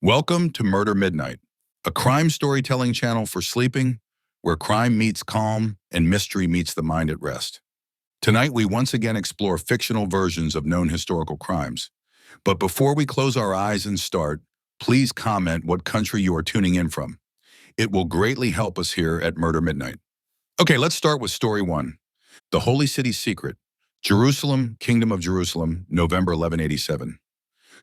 Welcome to Murder Midnight, a crime storytelling channel for sleeping, where crime meets calm and mystery meets the mind at rest. Tonight, we once again explore fictional versions of known historical crimes. But before we close our eyes and start, please comment what country you are tuning in from. It will greatly help us here at Murder Midnight. Okay, let's start with story one. The Holy City Secret. Jerusalem, Kingdom of Jerusalem, November 1187.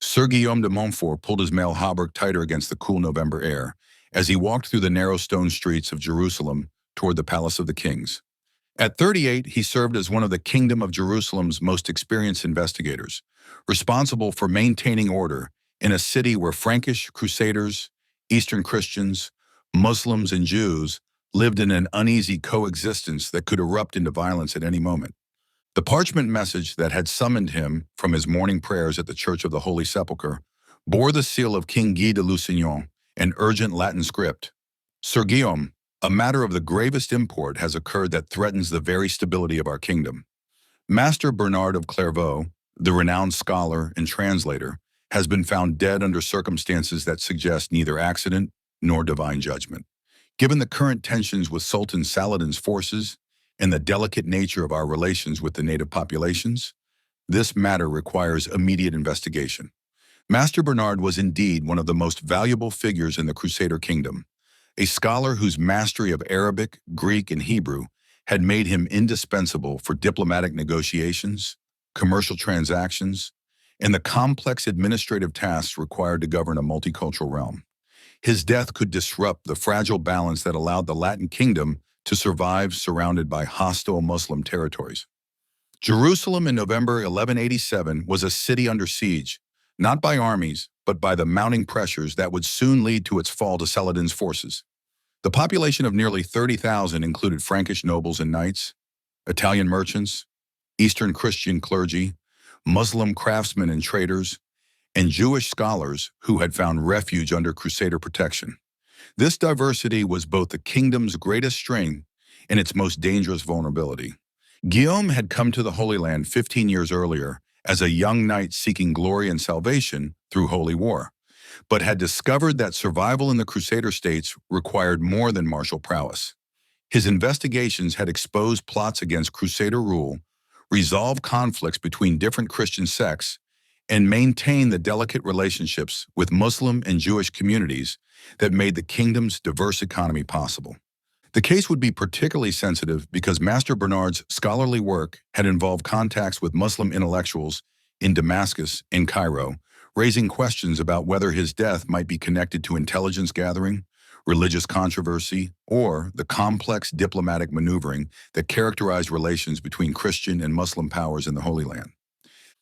Sir Guillaume de Montfort pulled his mail hauberk tighter against the cool November air as he walked through the narrow stone streets of Jerusalem toward the Palace of the Kings. At 38, he served as one of the Kingdom of Jerusalem's most experienced investigators, responsible for maintaining order in a city where Frankish crusaders, Eastern Christians, Muslims, and Jews lived in an uneasy coexistence that could erupt into violence at any moment. The parchment message that had summoned him from his morning prayers at the Church of the Holy Sepulchre bore the seal of King Guy de Lusignan, an urgent Latin script. Sir Guillaume, a matter of the gravest import has occurred that threatens the very stability of our kingdom. Master Bernard of Clairvaux, the renowned scholar and translator, has been found dead under circumstances that suggest neither accident nor divine judgment. Given the current tensions with Sultan Saladin's forces and the delicate nature of our relations with the native populations, this matter requires immediate investigation. Master Bernard was indeed one of the most valuable figures in the Crusader kingdom, a scholar whose mastery of Arabic, Greek, and Hebrew had made him indispensable for diplomatic negotiations, commercial transactions, and the complex administrative tasks required to govern a multicultural realm. His death could disrupt the fragile balance that allowed the Latin kingdom to survive surrounded by hostile Muslim territories. Jerusalem in November 1187 was a city under siege, not by armies, but by the mounting pressures that would soon lead to its fall to Saladin's forces. The population of nearly 30,000 included Frankish nobles and knights, Italian merchants, Eastern Christian clergy, Muslim craftsmen and traders, and Jewish scholars who had found refuge under Crusader protection. This diversity was both the kingdom's greatest strength and its most dangerous vulnerability. Guillaume had come to the Holy Land 15 years earlier as a young knight seeking glory and salvation through holy war, but had discovered that survival in the Crusader states required more than martial prowess. His investigations had exposed plots against Crusader rule, resolved conflicts between different Christian sects, and maintained the delicate relationships with Muslim and Jewish communities that made the kingdom's diverse economy possible. The case would be particularly sensitive because Master Bernard's scholarly work had involved contacts with Muslim intellectuals in Damascus and Cairo, raising questions about whether his death might be connected to intelligence gathering, religious controversy, or the complex diplomatic maneuvering that characterized relations between Christian and Muslim powers in the Holy Land.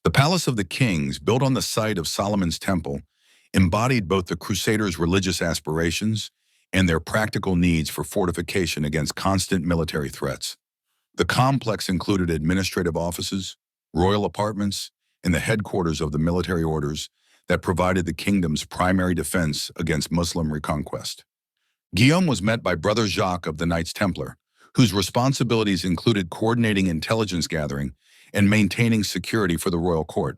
The Palace of the Kings, built on the site of Solomon's Temple, embodied both the Crusaders' religious aspirations and their practical needs for fortification against constant military threats. The complex included administrative offices, royal apartments, and the headquarters of the military orders that provided the kingdom's primary defense against Muslim reconquest. Guillaume was met by Brother Jacques of the Knights Templar, whose responsibilities included coordinating intelligence gathering and maintaining security for the royal court.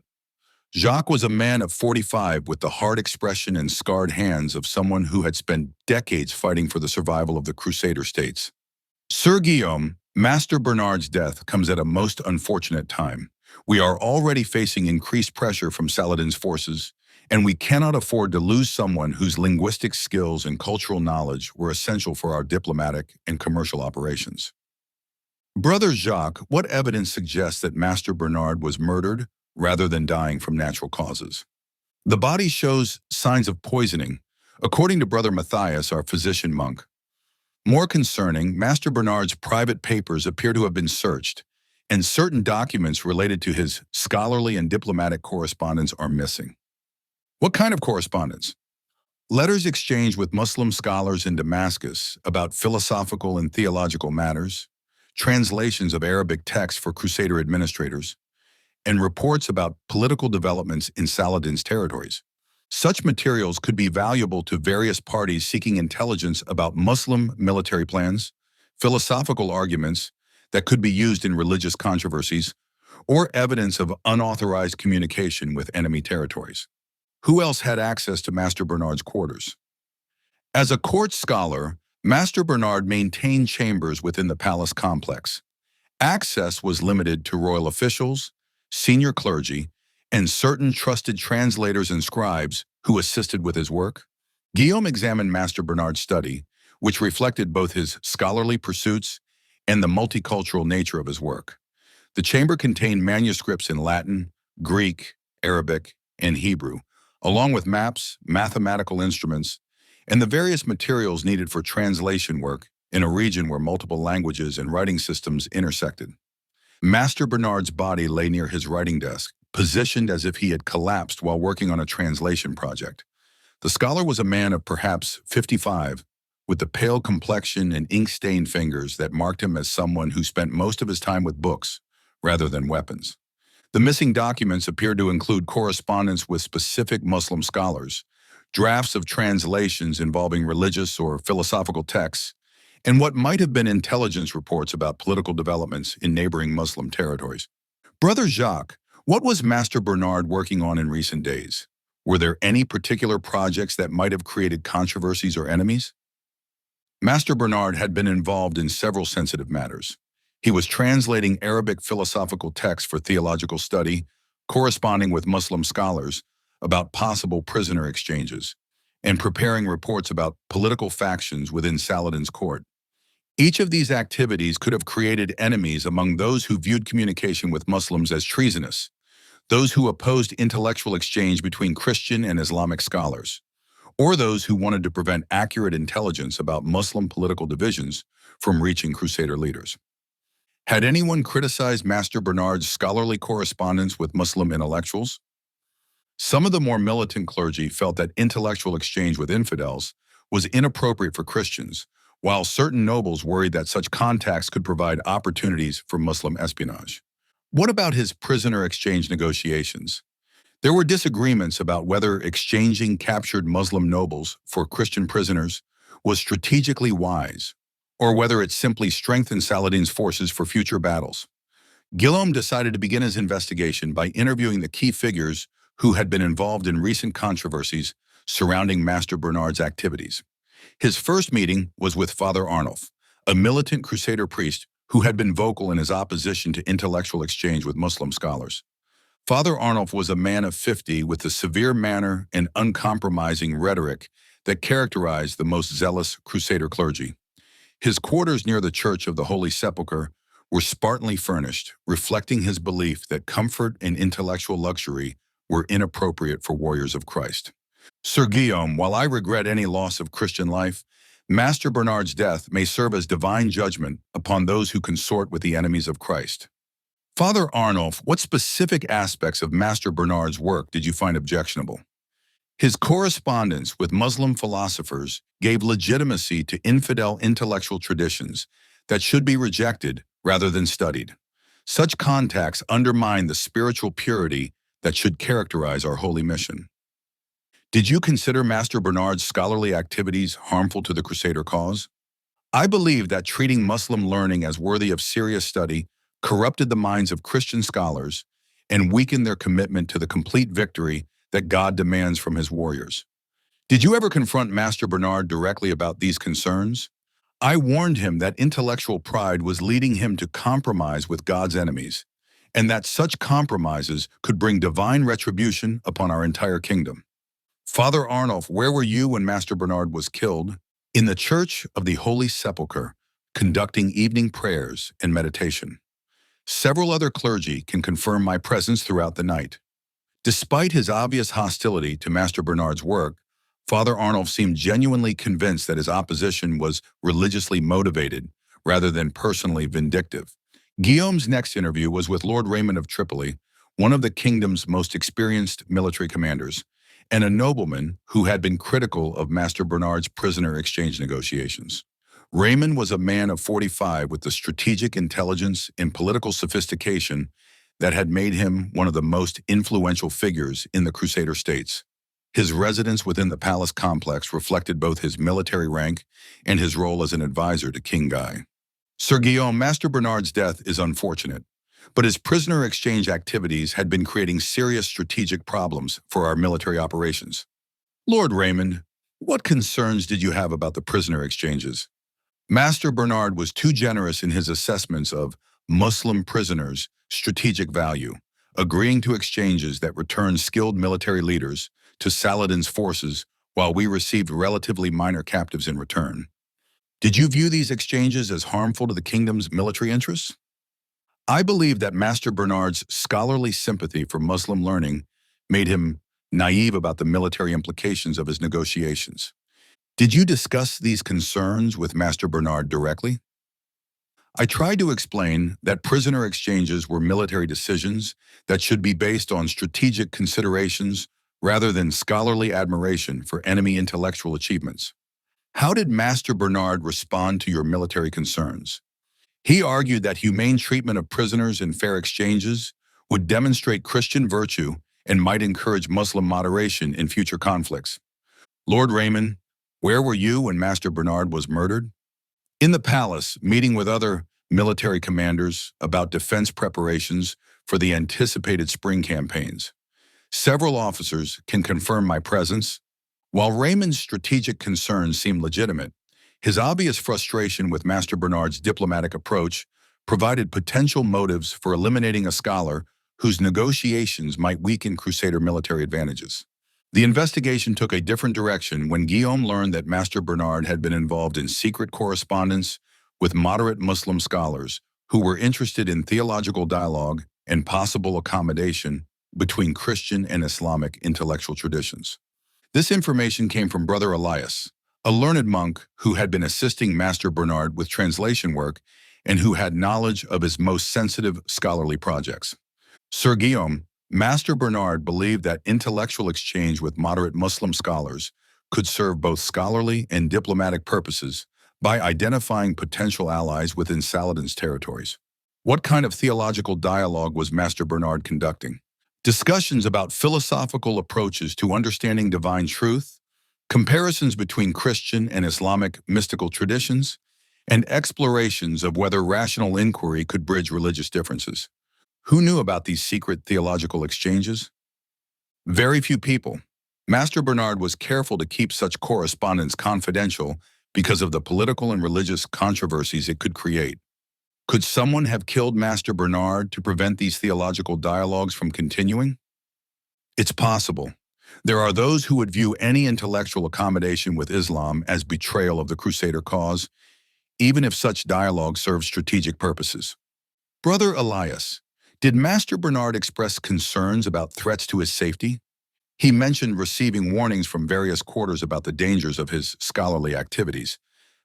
Jacques was a man of 45 with the hard expression and scarred hands of someone who had spent decades fighting for the survival of the Crusader states. Sir Guillaume, Master Bernard's death comes at a most unfortunate time. We are already facing increased pressure from Saladin's forces, and we cannot afford to lose someone whose linguistic skills and cultural knowledge were essential for our diplomatic and commercial operations. Brother Jacques, what evidence suggests that Master Bernard was murdered rather than dying from natural causes? The body shows signs of poisoning, according to Brother Matthias, our physician monk. More concerning, Master Bernard's private papers appear to have been searched, and certain documents related to his scholarly and diplomatic correspondence are missing. What kind of correspondence? Letters exchanged with Muslim scholars in Damascus about philosophical and theological matters, translations of Arabic texts for Crusader administrators, and reports about political developments in Saladin's territories. Such materials could be valuable to various parties seeking intelligence about Muslim military plans, philosophical arguments that could be used in religious controversies, or evidence of unauthorized communication with enemy territories. Who else had access to Master Bernard's quarters? As a court scholar, Master Bernard maintained chambers within the palace complex. Access was limited to royal officials, senior clergy, and certain trusted translators and scribes who assisted with his work. Guillaume examined Master Bernard's study, which reflected both his scholarly pursuits and the multicultural nature of his work. The chamber contained manuscripts in Latin, Greek, Arabic, and Hebrew, along with maps, mathematical instruments, and the various materials needed for translation work in a region where multiple languages and writing systems intersected. Master Bernard's body lay near his writing desk, positioned as if he had collapsed while working on a translation project. The scholar was a man of perhaps 55, with the pale complexion and ink-stained fingers that marked him as someone who spent most of his time with books rather than weapons. The missing documents appeared to include correspondence with specific Muslim scholars, drafts of translations involving religious or philosophical texts, and what might have been intelligence reports about political developments in neighboring Muslim territories. Brother Jacques, what was Master Bernard working on in recent days? Were there any particular projects that might have created controversies or enemies? Master Bernard had been involved in several sensitive matters. He was translating Arabic philosophical texts for theological study, corresponding with Muslim scholars about possible prisoner exchanges, and preparing reports about political factions within Saladin's court. Each of these activities could have created enemies among those who viewed communication with Muslims as treasonous, those who opposed intellectual exchange between Christian and Islamic scholars, or those who wanted to prevent accurate intelligence about Muslim political divisions from reaching Crusader leaders. Had anyone criticized Master Bernard's scholarly correspondence with Muslim intellectuals? Some of the more militant clergy felt that intellectual exchange with infidels was inappropriate for Christians, while certain nobles worried that such contacts could provide opportunities for Muslim espionage. What about his prisoner exchange negotiations? There were disagreements about whether exchanging captured Muslim nobles for Christian prisoners was strategically wise, or whether it simply strengthened Saladin's forces for future battles. Guillaume decided to begin his investigation by interviewing the key figures who had been involved in recent controversies surrounding Master Bernard's activities. His first meeting was with Father Arnulf, a militant Crusader priest who had been vocal in his opposition to intellectual exchange with Muslim scholars. Father Arnulf was a man of 50 with the severe manner and uncompromising rhetoric that characterized the most zealous Crusader clergy. His quarters near the Church of the Holy Sepulchre were spartanly furnished, reflecting his belief that comfort and intellectual luxury were inappropriate for warriors of Christ. Sir Guillaume, while I regret any loss of Christian life, Master Bernard's death may serve as divine judgment upon those who consort with the enemies of Christ. Father Arnulf, what specific aspects of Master Bernard's work did you find objectionable? His correspondence with Muslim philosophers gave legitimacy to infidel intellectual traditions that should be rejected rather than studied. Such contacts undermine the spiritual purity that should characterize our holy mission. Did you consider Master Bernard's scholarly activities harmful to the Crusader cause? I believe that treating Muslim learning as worthy of serious study corrupted the minds of Christian scholars and weakened their commitment to the complete victory that God demands from his warriors. Did you ever confront Master Bernard directly about these concerns? I warned him that intellectual pride was leading him to compromise with God's enemies, and that such compromises could bring divine retribution upon our entire kingdom. Father Arnulf, where were you when Master Bernard was killed? In the Church of the Holy Sepulchre, conducting evening prayers and meditation. Several other clergy can confirm my presence throughout the night. Despite his obvious hostility to Master Bernard's work, Father Arnulf seemed genuinely convinced that his opposition was religiously motivated rather than personally vindictive. Guillaume's next interview was with Lord Raymond of Tripoli, one of the kingdom's most experienced military commanders, and a nobleman who had been critical of Master Bernard's prisoner exchange negotiations. Raymond was a man of 45 with the strategic intelligence and political sophistication that had made him one of the most influential figures in the Crusader states. His residence within the palace complex reflected both his military rank and his role as an advisor to King Guy. Sir Guillaume, Master Bernard's death is unfortunate, but his prisoner exchange activities had been creating serious strategic problems for our military operations. Lord Raymond, what concerns did you have about the prisoner exchanges? Master Bernard was too generous in his assessments of Muslim prisoners' strategic value, agreeing to exchanges that returned skilled military leaders to Saladin's forces while we received relatively minor captives in return. Did you view these exchanges as harmful to the kingdom's military interests? I believe that Master Bernard's scholarly sympathy for Muslim learning made him naive about the military implications of his negotiations. Did you discuss these concerns with Master Bernard directly? I tried to explain that prisoner exchanges were military decisions that should be based on strategic considerations rather than scholarly admiration for enemy intellectual achievements. How did Master Bernard respond to your military concerns? He argued that humane treatment of prisoners in fair exchanges would demonstrate Christian virtue and might encourage Muslim moderation in future conflicts. Lord Raymond, where were you when Master Bernard was murdered? In the palace, meeting with other military commanders about defense preparations for the anticipated spring campaigns. Several officers can confirm my presence. While Raymond's strategic concerns seem legitimate, his obvious frustration with Master Bernard's diplomatic approach provided potential motives for eliminating a scholar whose negotiations might weaken Crusader military advantages. The investigation took a different direction when Guillaume learned that Master Bernard had been involved in secret correspondence with moderate Muslim scholars who were interested in theological dialogue and possible accommodation between Christian and Islamic intellectual traditions. This information came from Brother Elias, a learned monk who had been assisting Master Bernard with translation work and who had knowledge of his most sensitive scholarly projects. Sir Guillaume, Master Bernard believed that intellectual exchange with moderate Muslim scholars could serve both scholarly and diplomatic purposes by identifying potential allies within Saladin's territories. What kind of theological dialogue was Master Bernard conducting? Discussions about philosophical approaches to understanding divine truth, comparisons between Christian and Islamic mystical traditions, and explorations of whether rational inquiry could bridge religious differences. Who knew about these secret theological exchanges? Very few people. Master Bernard was careful to keep such correspondence confidential because of the political and religious controversies it could create. Could someone have killed Master Bernard to prevent these theological dialogues from continuing? It's possible. There are those who would view any intellectual accommodation with Islam as betrayal of the Crusader cause, even if such dialogue serves strategic purposes. Brother Elias, did Master Bernard express concerns about threats to his safety? He mentioned receiving warnings from various quarters about the dangers of his scholarly activities,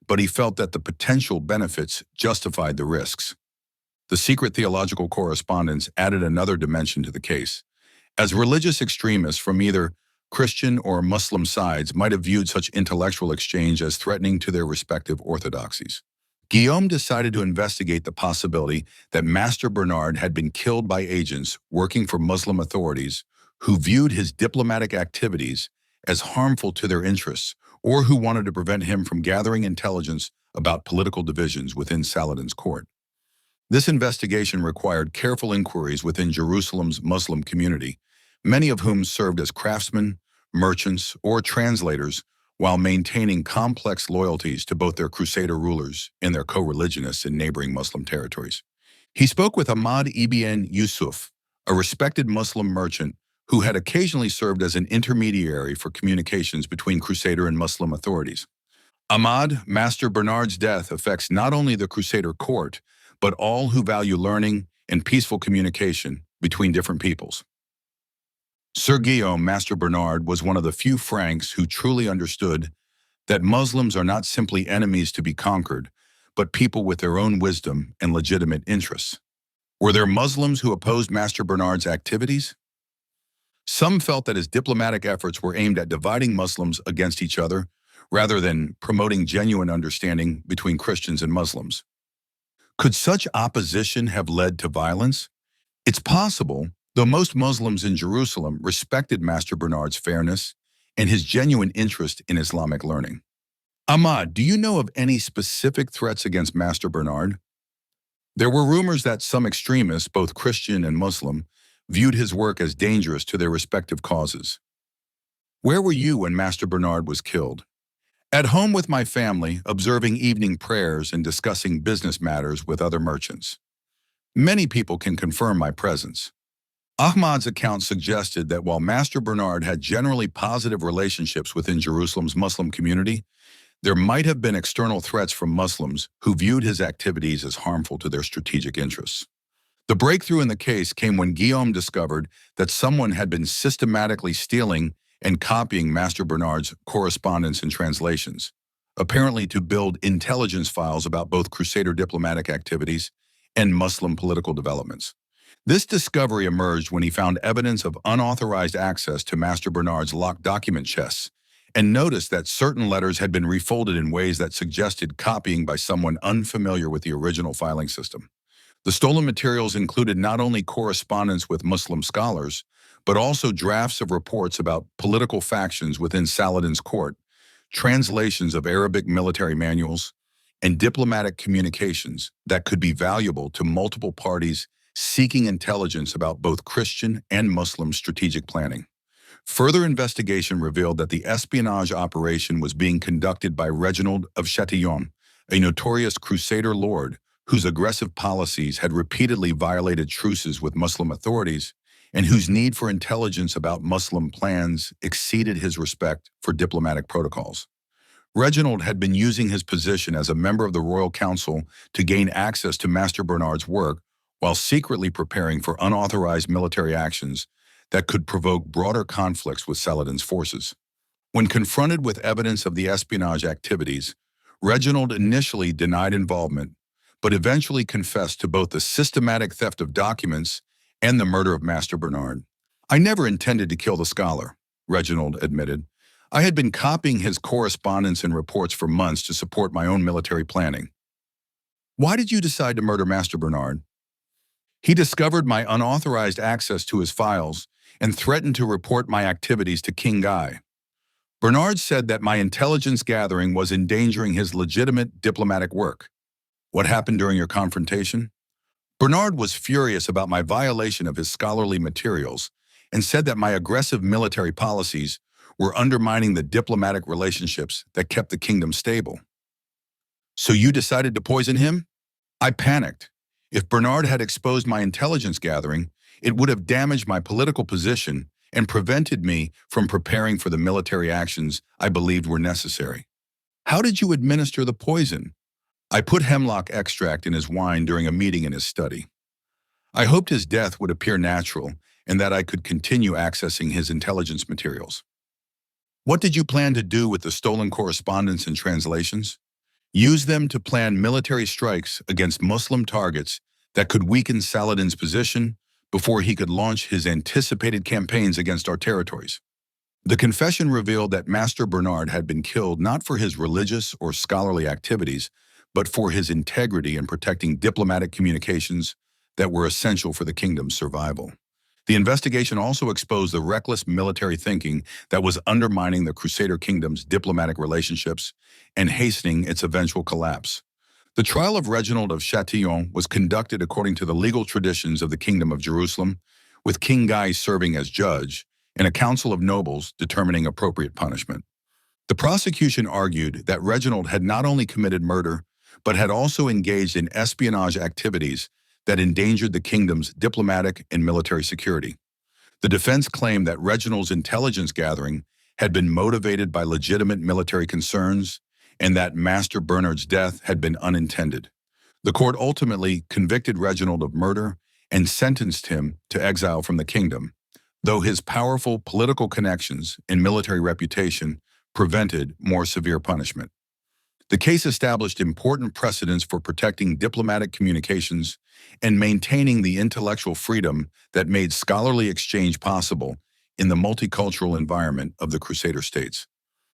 but he felt that the potential benefits justified the risks. The secret theological correspondence added another dimension to the case, as religious extremists from either Christian or Muslim sides might have viewed such intellectual exchange as threatening to their respective orthodoxies. Guillaume decided to investigate the possibility that Master Bernard had been killed by agents working for Muslim authorities who viewed his diplomatic activities as harmful to their interests or who wanted to prevent him from gathering intelligence about political divisions within Saladin's court. This investigation required careful inquiries within Jerusalem's Muslim community, many of whom served as craftsmen, merchants, or translators while maintaining complex loyalties to both their Crusader rulers and their co-religionists in neighboring Muslim territories. He spoke with Ahmad ibn Yusuf, a respected Muslim merchant who had occasionally served as an intermediary for communications between Crusader and Muslim authorities. Ahmad, Master Bernard's death affects not only the Crusader court, but all who value learning and peaceful communication between different peoples. Sir Guillaume, Master Bernard, was one of the few Franks who truly understood that Muslims are not simply enemies to be conquered, but people with their own wisdom and legitimate interests. Were there Muslims who opposed Master Bernard's activities? Some felt that his diplomatic efforts were aimed at dividing Muslims against each other, rather than promoting genuine understanding between Christians and Muslims. Could such opposition have led to violence? It's possible, though most Muslims in Jerusalem respected Master Bernard's fairness and his genuine interest in Islamic learning. Ahmad, do you know of any specific threats against Master Bernard? There were rumors that some extremists, both Christian and Muslim, viewed his work as dangerous to their respective causes. Where were you when Master Bernard was killed? At home with my family, observing evening prayers and discussing business matters with other merchants. Many people can confirm my presence. Ahmad's account suggested that while Master Bernard had generally positive relationships within Jerusalem's Muslim community, there might have been external threats from Muslims who viewed his activities as harmful to their strategic interests. The breakthrough in the case came when Guillaume discovered that someone had been systematically stealing and copying Master Bernard's correspondence and translations, apparently to build intelligence files about both Crusader diplomatic activities and Muslim political developments. This discovery emerged when he found evidence of unauthorized access to Master Bernard's locked document chests and noticed that certain letters had been refolded in ways that suggested copying by someone unfamiliar with the original filing system. The stolen materials included not only correspondence with Muslim scholars, but also drafts of reports about political factions within Saladin's court, translations of Arabic military manuals, and diplomatic communications that could be valuable to multiple parties seeking intelligence about both Christian and Muslim strategic planning. Further investigation revealed that the espionage operation was being conducted by Reginald of Chatillon, a notorious Crusader lord whose aggressive policies had repeatedly violated truces with Muslim authorities and whose need for intelligence about Muslim plans exceeded his respect for diplomatic protocols. Reginald had been using his position as a member of the Royal Council to gain access to Master Bernard's work while secretly preparing for unauthorized military actions that could provoke broader conflicts with Saladin's forces. When confronted with evidence of the espionage activities, Reginald initially denied involvement, but eventually confessed to both the systematic theft of documents and the murder of Master Bernard. "I never intended to kill the scholar," Reginald admitted. "I had been copying his correspondence and reports for months to support my own military planning." "Why did you decide to murder Master Bernard?" "He discovered my unauthorized access to his files and threatened to report my activities to King Guy. Bernard said that my intelligence gathering was endangering his legitimate diplomatic work." "What happened during your confrontation?" "Bernard was furious about my violation of his scholarly materials and said that my aggressive military policies were undermining the diplomatic relationships that kept the kingdom stable." "So you decided to poison him?" "I panicked. If Bernard had exposed my intelligence gathering, it would have damaged my political position and prevented me from preparing for the military actions I believed were necessary." "How did you administer the poison?" "I put hemlock extract in his wine during a meeting in his study. I hoped his death would appear natural and that I could continue accessing his intelligence materials." "What did you plan to do with the stolen correspondence and translations?" "Use them to plan military strikes against Muslim targets that could weaken Saladin's position before he could launch his anticipated campaigns against our territories." The confession revealed that Master Bernard had been killed not for his religious or scholarly activities, but for his integrity in protecting diplomatic communications that were essential for the kingdom's survival. The investigation also exposed the reckless military thinking that was undermining the Crusader kingdom's diplomatic relationships and hastening its eventual collapse. The trial of Reginald of Chatillon was conducted according to the legal traditions of the Kingdom of Jerusalem, with King Guy serving as judge and a council of nobles determining appropriate punishment. The prosecution argued that Reginald had not only committed murder, but had also engaged in espionage activities that endangered the kingdom's diplomatic and military security. The defense claimed that Reginald's intelligence gathering had been motivated by legitimate military concerns and that Master Bernard's death had been unintended. The court ultimately convicted Reginald of murder and sentenced him to exile from the kingdom, though his powerful political connections and military reputation prevented more severe punishment. The case established important precedents for protecting diplomatic communications and maintaining the intellectual freedom that made scholarly exchange possible in the multicultural environment of the Crusader states.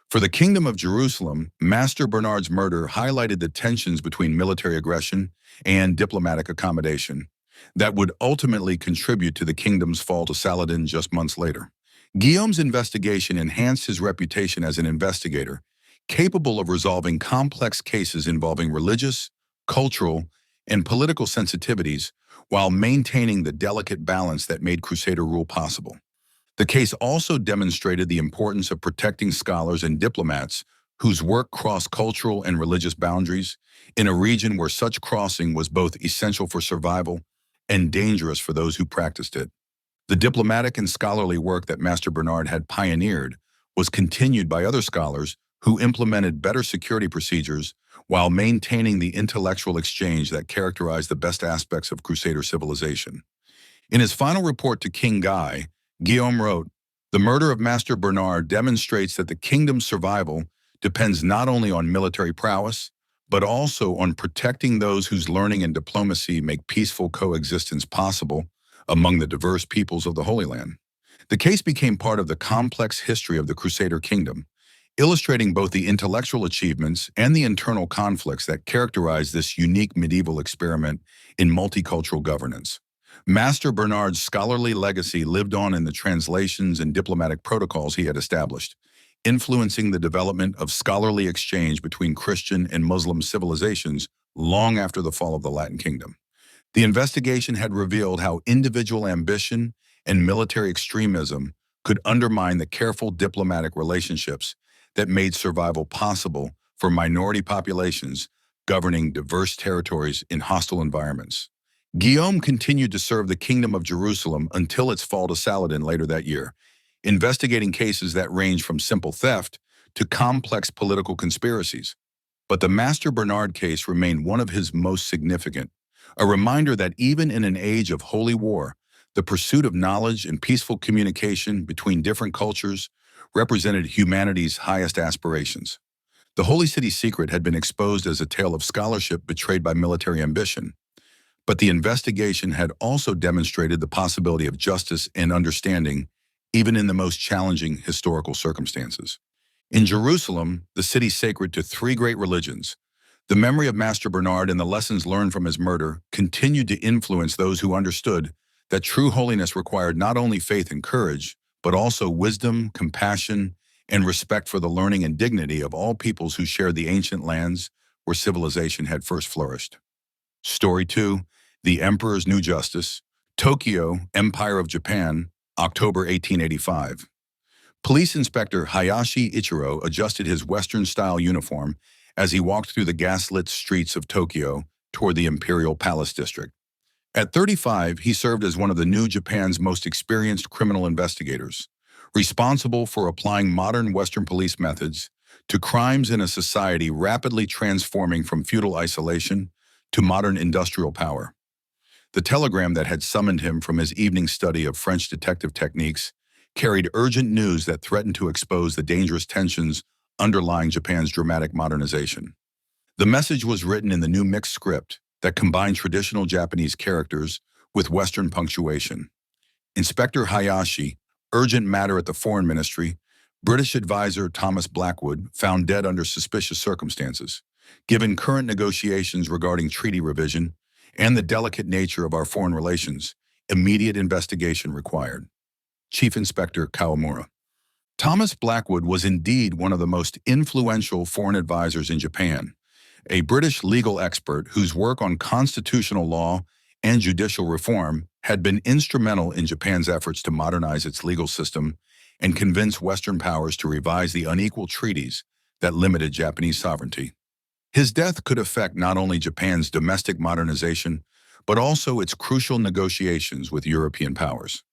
For the Kingdom of Jerusalem, Master Bernard's murder highlighted the tensions between military aggression and diplomatic accommodation that would ultimately contribute to the kingdom's fall to Saladin just months later. Guillaume's investigation enhanced his reputation as an investigator, capable of resolving complex cases involving religious, cultural, and political sensitivities while maintaining the delicate balance that made Crusader rule possible. The case also demonstrated the importance of protecting scholars and diplomats whose work crossed cultural and religious boundaries in a region where such crossing was both essential for survival and dangerous for those who practiced it. The diplomatic and scholarly work that Master Bernard had pioneered was continued by other scholars who implemented better security procedures while maintaining the intellectual exchange that characterized the best aspects of Crusader civilization. In his final report to King Guy, Guillaume wrote, "The murder of Master Bernard demonstrates that the kingdom's survival depends not only on military prowess, but also on protecting those whose learning and diplomacy make peaceful coexistence possible among the diverse peoples of the Holy Land." The case became part of the complex history of the Crusader kingdom, illustrating both the intellectual achievements and the internal conflicts that characterized this unique medieval experiment in multicultural governance. Master Bernard's scholarly legacy lived on in the translations and diplomatic protocols he had established, influencing the development of scholarly exchange between Christian and Muslim civilizations long after the fall of the Latin Kingdom. The investigation had revealed how individual ambition and military extremism could undermine the careful diplomatic relationships that made survival possible for minority populations governing diverse territories in hostile environments. Guillaume continued to serve the Kingdom of Jerusalem until its fall to Saladin later that year, investigating cases that ranged from simple theft to complex political conspiracies. But the Master Bernard case remained one of his most significant, a reminder that even in an age of holy war, the pursuit of knowledge and peaceful communication between different cultures represented humanity's highest aspirations. The Holy City secret had been exposed as a tale of scholarship betrayed by military ambition, but the investigation had also demonstrated the possibility of justice and understanding, even in the most challenging historical circumstances. In Jerusalem, the city sacred to three great religions, the memory of Master Bernard and the lessons learned from his murder continued to influence those who understood that true holiness required not only faith and courage, but also wisdom, compassion, and respect for the learning and dignity of all peoples who shared the ancient lands where civilization had first flourished. Story 2, The Emperor's New Justice, Tokyo, Empire of Japan, October 1885. Police Inspector Hayashi Ichiro adjusted his Western-style uniform as he walked through the gaslit streets of Tokyo toward the Imperial Palace District. At 35, he served as one of the new Japan's most experienced criminal investigators, responsible for applying modern Western police methods to crimes in a society rapidly transforming from feudal isolation to modern industrial power. The telegram that had summoned him from his evening study of French detective techniques carried urgent news that threatened to expose the dangerous tensions underlying Japan's dramatic modernization. The message was written in the new mixed script that combined traditional Japanese characters with Western punctuation. Inspector Hayashi, urgent matter at the Foreign Ministry, British advisor Thomas Blackwood found dead under suspicious circumstances. Given current negotiations regarding treaty revision and the delicate nature of our foreign relations, immediate investigation required. Chief Inspector Kawamura. Thomas Blackwood was indeed one of the most influential foreign advisors in Japan, a British legal expert whose work on constitutional law and judicial reform had been instrumental in Japan's efforts to modernize its legal system and convince Western powers to revise the unequal treaties that limited Japanese sovereignty. His death could affect not only Japan's domestic modernization, but also its crucial negotiations with European powers.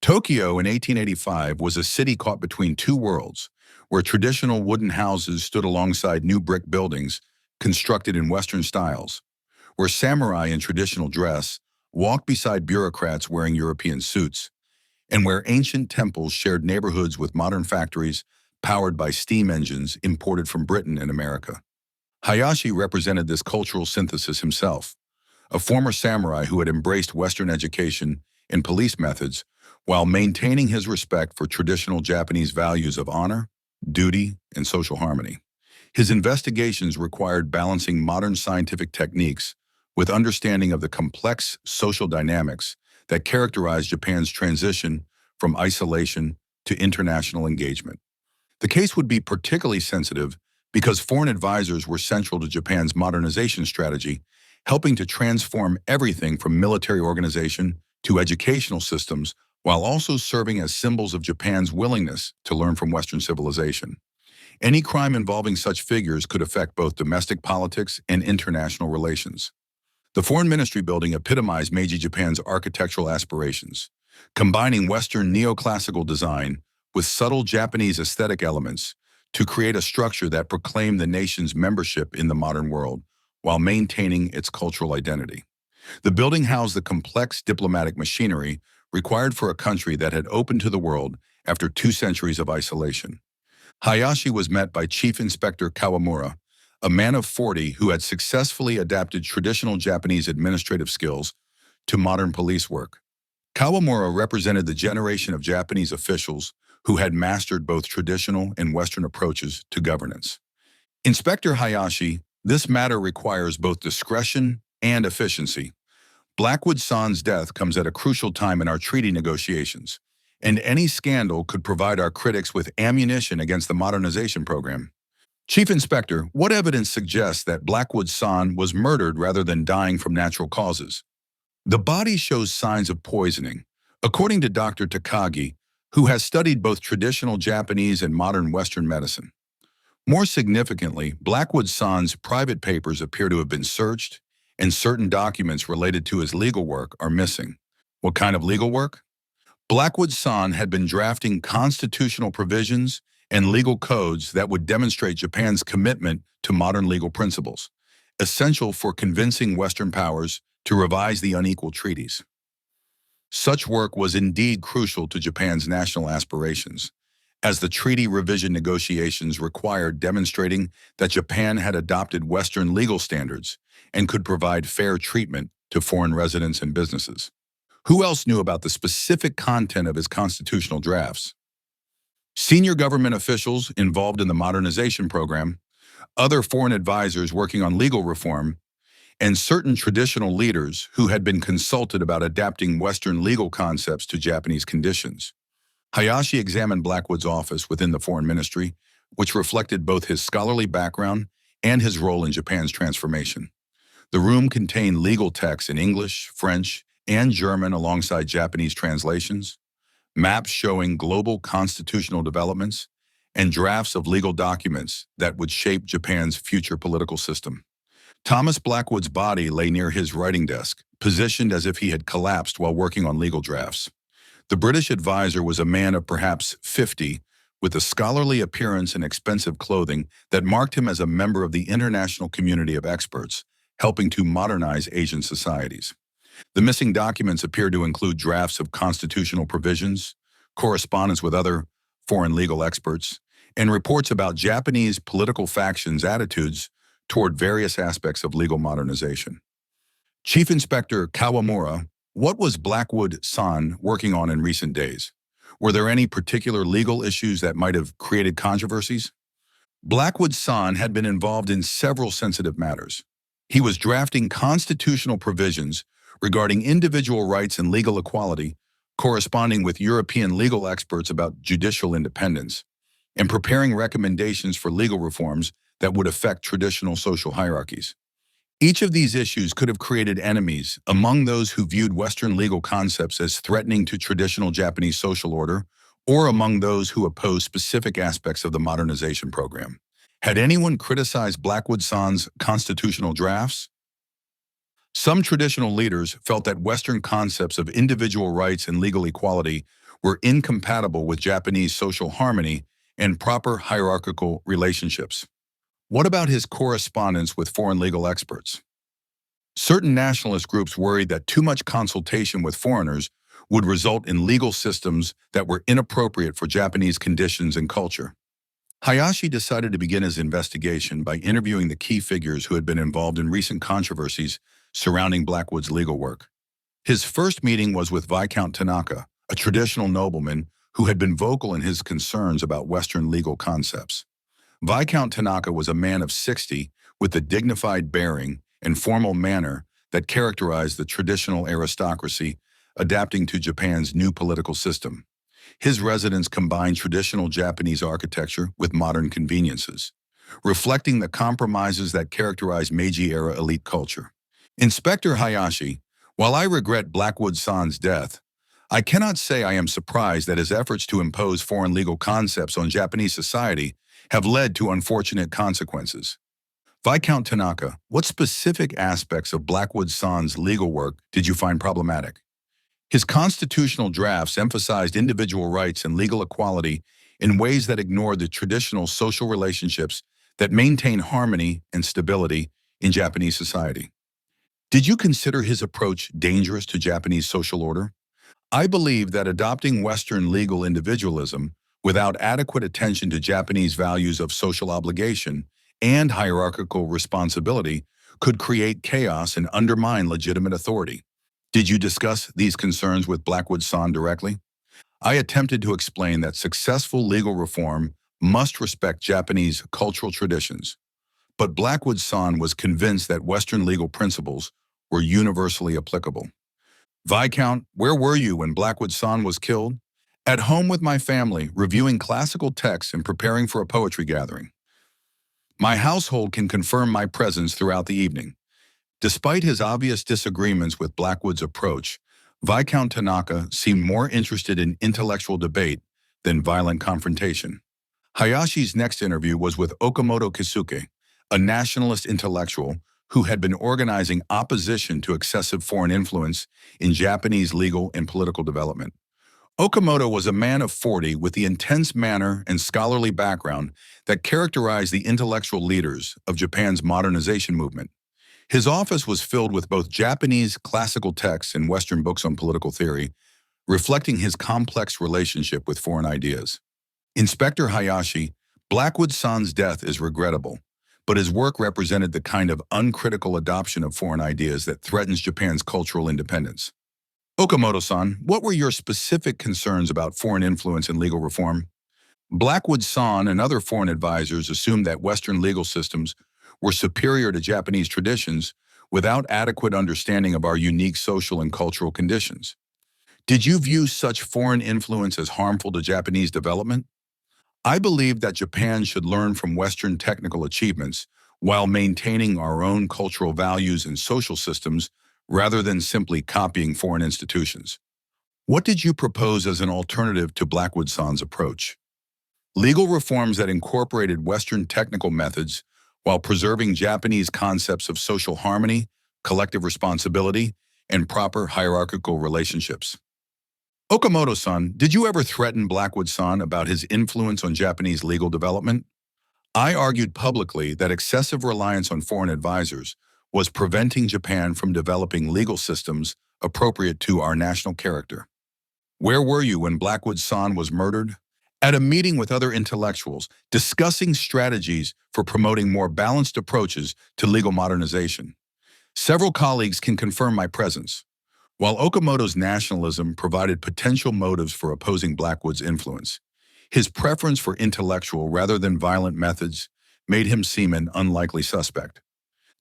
Tokyo in 1885 was a city caught between two worlds, where traditional wooden houses stood alongside new brick buildings constructed in Western styles, where samurai in traditional dress walked beside bureaucrats wearing European suits, and where ancient temples shared neighborhoods with modern factories powered by steam engines imported from Britain and America. Hayashi represented this cultural synthesis himself, a former samurai who had embraced Western education and police methods while maintaining his respect for traditional Japanese values of honor, duty, and social harmony. His investigations required balancing modern scientific techniques with understanding of the complex social dynamics that characterized Japan's transition from isolation to international engagement. The case would be particularly sensitive because foreign advisors were central to Japan's modernization strategy helping to transform everything from military organization to educational systems, while also serving as symbols of Japan's willingness to learn from Western civilization. Any crime involving such figures could affect both domestic politics and international relations. The Foreign Ministry building epitomized Meiji Japan's architectural aspirations, combining Western neoclassical design with subtle Japanese aesthetic elements to create a structure that proclaimed the nation's membership in the modern world while maintaining its cultural identity. The building housed the complex diplomatic machinery required for a country that had opened to the world after 2 centuries of isolation. Hayashi was met by Chief Inspector Kawamura, a man of 40 who had successfully adapted traditional Japanese administrative skills to modern police work. Kawamura represented the generation of Japanese officials who had mastered both traditional and Western approaches to governance. Inspector Hayashi, this matter requires both discretion and efficiency. Blackwood-san's death comes at a crucial time in our treaty negotiations, and any scandal could provide our critics with ammunition against the modernization program. Chief Inspector, what evidence suggests that Blackwood-san was murdered rather than dying from natural causes? The body shows signs of poisoning. According to Dr. Takagi, who has studied both traditional Japanese and modern Western medicine. More significantly, Blackwood-san's private papers appear to have been searched, and certain documents related to his legal work are missing. What kind of legal work? Blackwood-san had been drafting constitutional provisions and legal codes that would demonstrate Japan's commitment to modern legal principles, essential for convincing Western powers to revise the unequal treaties. Such work was indeed crucial to Japan's national aspirations, as the treaty revision negotiations required demonstrating that Japan had adopted Western legal standards and could provide fair treatment to foreign residents and businesses. Who else knew about the specific content of his constitutional drafts? Senior government officials involved in the modernization program, other foreign advisors working on legal reform, and certain traditional leaders who had been consulted about adapting Western legal concepts to Japanese conditions. Hayashi examined Blackwood's office within the Foreign Ministry, which reflected both his scholarly background and his role in Japan's transformation. The room contained legal texts in English, French, and German alongside Japanese translations, maps showing global constitutional developments, and drafts of legal documents that would shape Japan's future political system. Thomas Blackwood's body lay near his writing desk, positioned as if he had collapsed while working on legal drafts. The British advisor was a man of perhaps 50, with a scholarly appearance and expensive clothing that marked him as a member of the international community of experts, helping to modernize Asian societies. The missing documents appear to include drafts of constitutional provisions, correspondence with other foreign legal experts, and reports about Japanese political factions' attitudes toward various aspects of legal modernization. Chief Inspector Kawamura, what was Blackwood-san working on in recent days? Were there any particular legal issues that might have created controversies? Blackwood-san had been involved in several sensitive matters. He was drafting constitutional provisions regarding individual rights and legal equality, corresponding with European legal experts about judicial independence, and preparing recommendations for legal reforms that would affect traditional social hierarchies. Each of these issues could have created enemies among those who viewed Western legal concepts as threatening to traditional Japanese social order, or among those who opposed specific aspects of the modernization program. Had anyone criticized Blackwood-san's constitutional drafts? Some traditional leaders felt that Western concepts of individual rights and legal equality were incompatible with Japanese social harmony and proper hierarchical relationships. What about his correspondence with foreign legal experts? Certain nationalist groups worried that too much consultation with foreigners would result in legal systems that were inappropriate for Japanese conditions and culture. Hayashi decided to begin his investigation by interviewing the key figures who had been involved in recent controversies surrounding Blackwood's legal work. His first meeting was with Viscount Tanaka, a traditional nobleman who had been vocal in his concerns about Western legal concepts. Viscount Tanaka was a man of 60 with the dignified bearing and formal manner that characterized the traditional aristocracy adapting to Japan's new political system. His residence combined traditional Japanese architecture with modern conveniences, reflecting the compromises that characterized Meiji-era elite culture. Inspector Hayashi, while I regret Blackwood-san's death, I cannot say I am surprised that his efforts to impose foreign legal concepts on Japanese society have led to unfortunate consequences. Viscount Tanaka, what specific aspects of Blackwood-san's legal work did you find problematic? His constitutional drafts emphasized individual rights and legal equality in ways that ignored the traditional social relationships that maintain harmony and stability in Japanese society. Did you consider his approach dangerous to Japanese social order? I believe that adopting Western legal individualism without adequate attention to Japanese values of social obligation and hierarchical responsibility could create chaos and undermine legitimate authority. Did you discuss these concerns with Blackwood-san directly? I attempted to explain that successful legal reform must respect Japanese cultural traditions, but Blackwood-san was convinced that Western legal principles were universally applicable. Viscount, where were you when Blackwood-san was killed? At home with my family, reviewing classical texts and preparing for a poetry gathering. My household can confirm my presence throughout the evening. Despite his obvious disagreements with Blackwood's approach, Viscount Tanaka seemed more interested in intellectual debate than violent confrontation. Hayashi's next interview was with Okamoto Kisuke, a nationalist intellectual who had been organizing opposition to excessive foreign influence in Japanese legal and political development. Okamoto was a man of 40 with the intense manner and scholarly background that characterized the intellectual leaders of Japan's modernization movement. His office was filled with both Japanese classical texts and Western books on political theory, reflecting his complex relationship with foreign ideas. Inspector Hayashi, Blackwood-san's death is regrettable, but his work represented the kind of uncritical adoption of foreign ideas that threatens Japan's cultural independence. Okamoto-san, what were your specific concerns about foreign influence and legal reform? Blackwood-san and other foreign advisors assumed that Western legal systems were superior to Japanese traditions without adequate understanding of our unique social and cultural conditions. Did you view such foreign influence as harmful to Japanese development? I believe that Japan should learn from Western technical achievements while maintaining our own cultural values and social systems rather than simply copying foreign institutions. What did you propose as an alternative to Blackwood-san's approach? Legal reforms that incorporated Western technical methods while preserving Japanese concepts of social harmony, collective responsibility, and proper hierarchical relationships. Okamoto-san, did you ever threaten Blackwood-san about his influence on Japanese legal development? I argued publicly that excessive reliance on foreign advisors was preventing Japan from developing legal systems appropriate to our national character. Where were you when Blackwood-san was murdered? At a meeting with other intellectuals discussing strategies for promoting more balanced approaches to legal modernization. Several colleagues can confirm my presence. While Okamoto's nationalism provided potential motives for opposing Blackwood's influence, his preference for intellectual rather than violent methods made him seem an unlikely suspect.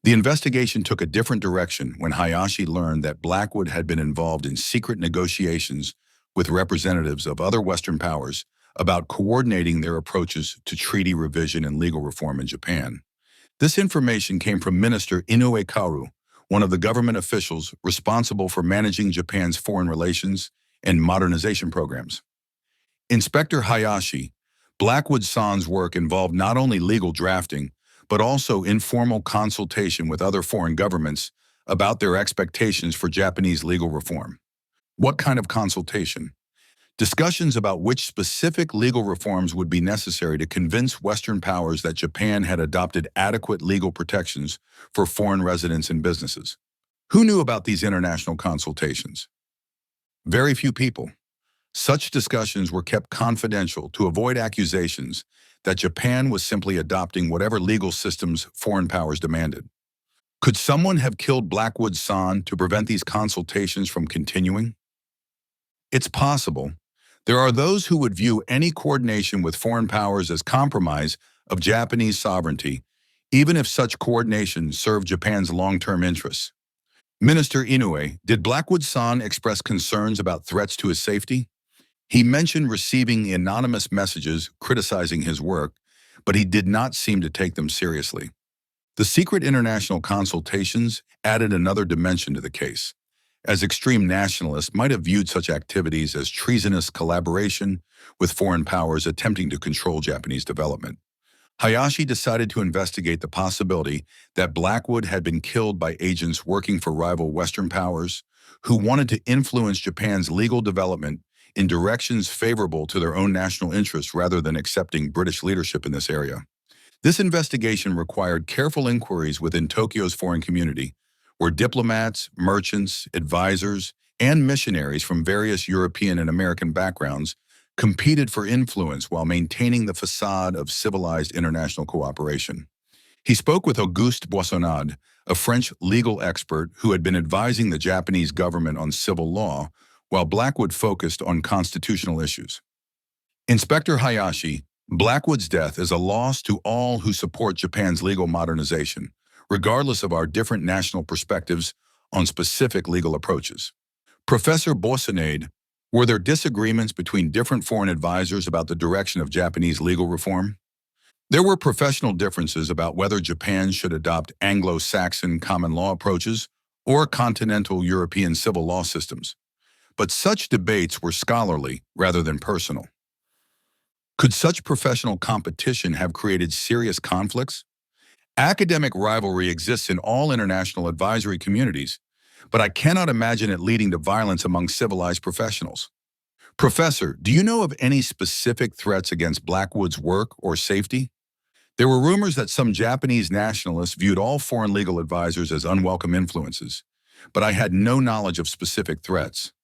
The investigation took a different direction when Hayashi learned that Blackwood had been involved in secret negotiations with representatives of other Western powers about coordinating their approaches to treaty revision and legal reform in Japan. This information came from Minister Inoue Kaoru, one of the government officials responsible for managing Japan's foreign relations and modernization programs. Inspector Hayashi, Blackwood-san's work involved not only legal drafting, but also informal consultation with other foreign governments about their expectations for Japanese legal reform. What kind of consultation? Discussions about which specific legal reforms would be necessary to convince Western powers that Japan had adopted adequate legal protections for foreign residents and businesses. Who knew about these international consultations? Very few people. Such discussions were kept confidential to avoid accusations that Japan was simply adopting whatever legal systems foreign powers demanded. Could someone have killed Blackwood-san to prevent these consultations from continuing? It's possible. There are those who would view any coordination with foreign powers as compromise of Japanese sovereignty, even if such coordination served Japan's long-term interests. Minister Inoue, did Blackwood-san express concerns about threats to his safety? He mentioned receiving anonymous messages criticizing his work, but he did not seem to take them seriously. The secret international consultations added another dimension to the case, as extreme nationalists might have viewed such activities as treasonous collaboration with foreign powers attempting to control Japanese development. Hayashi decided to investigate the possibility that Blackwood had been killed by agents working for rival Western powers who wanted to influence Japan's legal development in directions favorable to their own national interests rather than accepting British leadership in this area. This investigation required careful inquiries within Tokyo's foreign community, where diplomats, merchants, advisors, and missionaries from various European and American backgrounds competed for influence while maintaining the facade of civilized international cooperation. He spoke with Auguste Boissonade, a French legal expert who had been advising the Japanese government on civil law, while Blackwood focused on constitutional issues. Inspector Hayashi, Blackwood's death is a loss to all who support Japan's legal modernization, regardless of our different national perspectives on specific legal approaches. Professor Boissonade, were there disagreements between different foreign advisors about the direction of Japanese legal reform? There were professional differences about whether Japan should adopt Anglo-Saxon common law approaches or continental European civil law systems, but such debates were scholarly rather than personal. Could such professional competition have created serious conflicts? Academic rivalry exists in all international advisory communities, but I cannot imagine it leading to violence among civilized professionals. Professor, do you know of any specific threats against Blackwood's work or safety? There were rumors that some Japanese nationalists viewed all foreign legal advisors as unwelcome influences, but I had no knowledge of specific threats.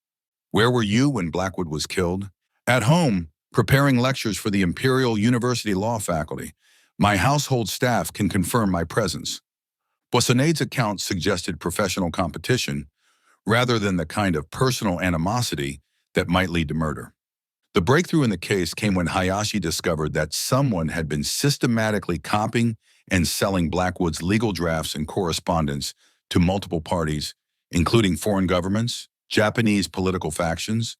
Where were you when Blackwood was killed? At home, preparing lectures for the Imperial University Law faculty. My household staff can confirm my presence. Boissonade's account suggested professional competition rather than the kind of personal animosity that might lead to murder. The breakthrough in the case came when Hayashi discovered that someone had been systematically copying and selling Blackwood's legal drafts and correspondence to multiple parties, including foreign governments, Japanese political factions,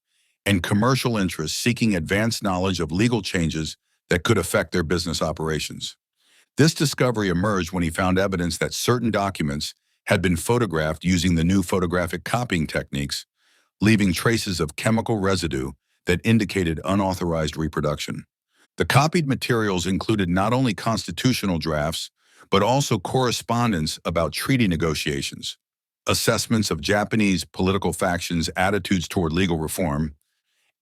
and commercial interests seeking advanced knowledge of legal changes that could affect their business operations. This discovery emerged when he found evidence that certain documents had been photographed using the new photographic copying techniques, leaving traces of chemical residue that indicated unauthorized reproduction. The copied materials included not only constitutional drafts, but also correspondence about treaty negotiations, assessments of Japanese political factions' attitudes toward legal reform,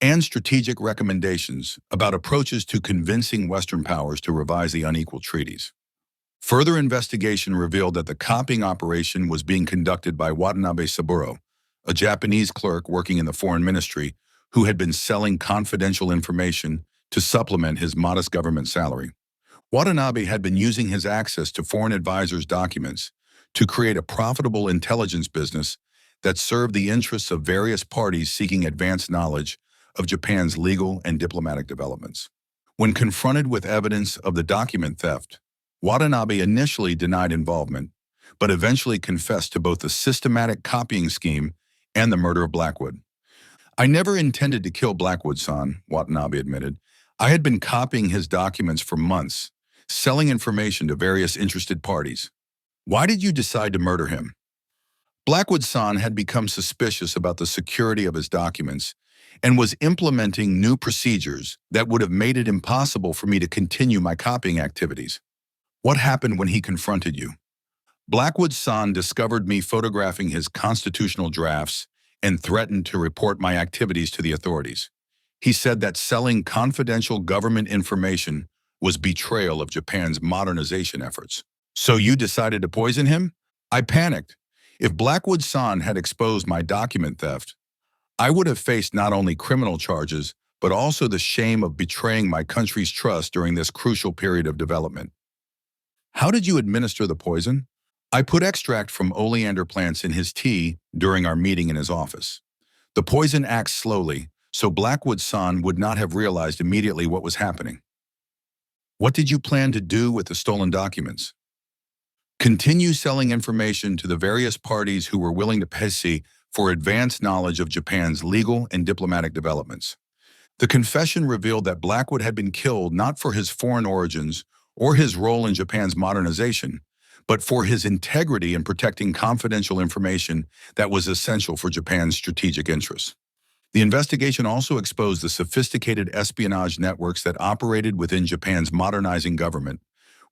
and strategic recommendations about approaches to convincing Western powers to revise the unequal treaties. Further investigation revealed that the copying operation was being conducted by Watanabe Saburo, a Japanese clerk working in the foreign ministry who had been selling confidential information to supplement his modest government salary. Watanabe had been using his access to foreign advisors' documents to create a profitable intelligence business that served the interests of various parties seeking advanced knowledge of Japan's legal and diplomatic developments. When confronted with evidence of the document theft, Watanabe initially denied involvement, but eventually confessed to both the systematic copying scheme and the murder of Blackwood. I never intended to kill Blackwood-san, Watanabe admitted. I had been copying his documents for months, selling information to various interested parties. Why did you decide to murder him? Blackwood-san had become suspicious about the security of his documents and was implementing new procedures that would have made it impossible for me to continue my copying activities. What happened when he confronted you? Blackwood-san discovered me photographing his constitutional drafts and threatened to report my activities to the authorities. He said that selling confidential government information was betrayal of Japan's modernization efforts. So you decided to poison him? I panicked. If Blackwood-san had exposed my document theft, I would have faced not only criminal charges, but also the shame of betraying my country's trust during this crucial period of development. How did you administer the poison? I put extract from oleander plants in his tea during our meeting in his office. The poison acts slowly, so Blackwood-san would not have realized immediately what was happening. What did you plan to do with the stolen documents? Continue selling information to the various parties who were willing to pay for advanced knowledge of Japan's legal and diplomatic developments. The confession revealed that Blackwood had been killed not for his foreign origins or his role in Japan's modernization, but for his integrity in protecting confidential information that was essential for Japan's strategic interests. The investigation also exposed the sophisticated espionage networks that operated within Japan's modernizing government,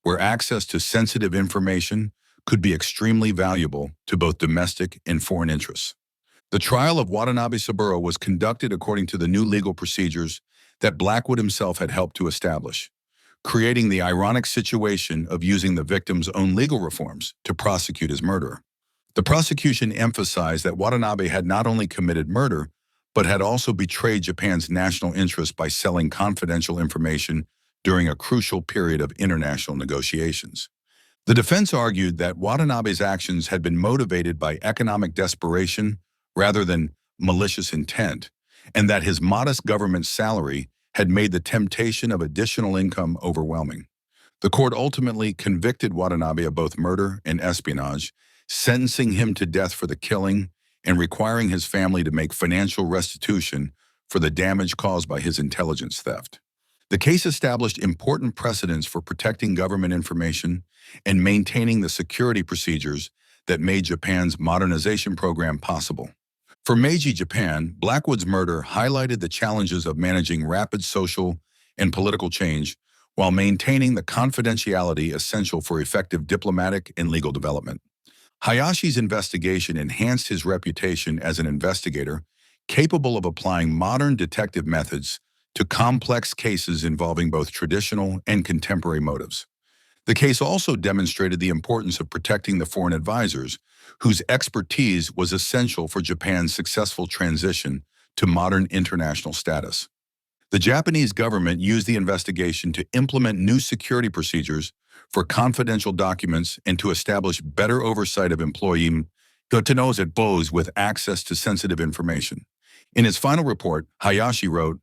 where access to sensitive information could be extremely valuable to both domestic and foreign interests. The trial of Watanabe Saburo was conducted according to the new legal procedures that Blackwood himself had helped to establish, creating the ironic situation of using the victim's own legal reforms to prosecute his murderer. The prosecution emphasized that Watanabe had not only committed murder, but had also betrayed Japan's national interest by selling confidential information during a crucial period of international negotiations. The defense argued that Watanabe's actions had been motivated by economic desperation rather than malicious intent, and that his modest government salary had made the temptation of additional income overwhelming. The court ultimately convicted Watanabe of both murder and espionage, sentencing him to death for the killing and requiring his family to make financial restitution for the damage caused by his intelligence theft. The case established important precedents for protecting government information and maintaining the security procedures that made Japan's modernization program possible. For Meiji Japan, Blackwood's murder highlighted the challenges of managing rapid social and political change while maintaining the confidentiality essential for effective diplomatic and legal development. Hayashi's investigation enhanced his reputation as an investigator capable of applying modern detective methods to complex cases involving both traditional and contemporary motives. The case also demonstrated the importance of protecting the foreign advisors, whose expertise was essential for Japan's successful transition to modern international status. The Japanese government used the investigation to implement new security procedures for confidential documents and to establish better oversight of employees at Bose with access to sensitive information. In his final report, Hayashi wrote,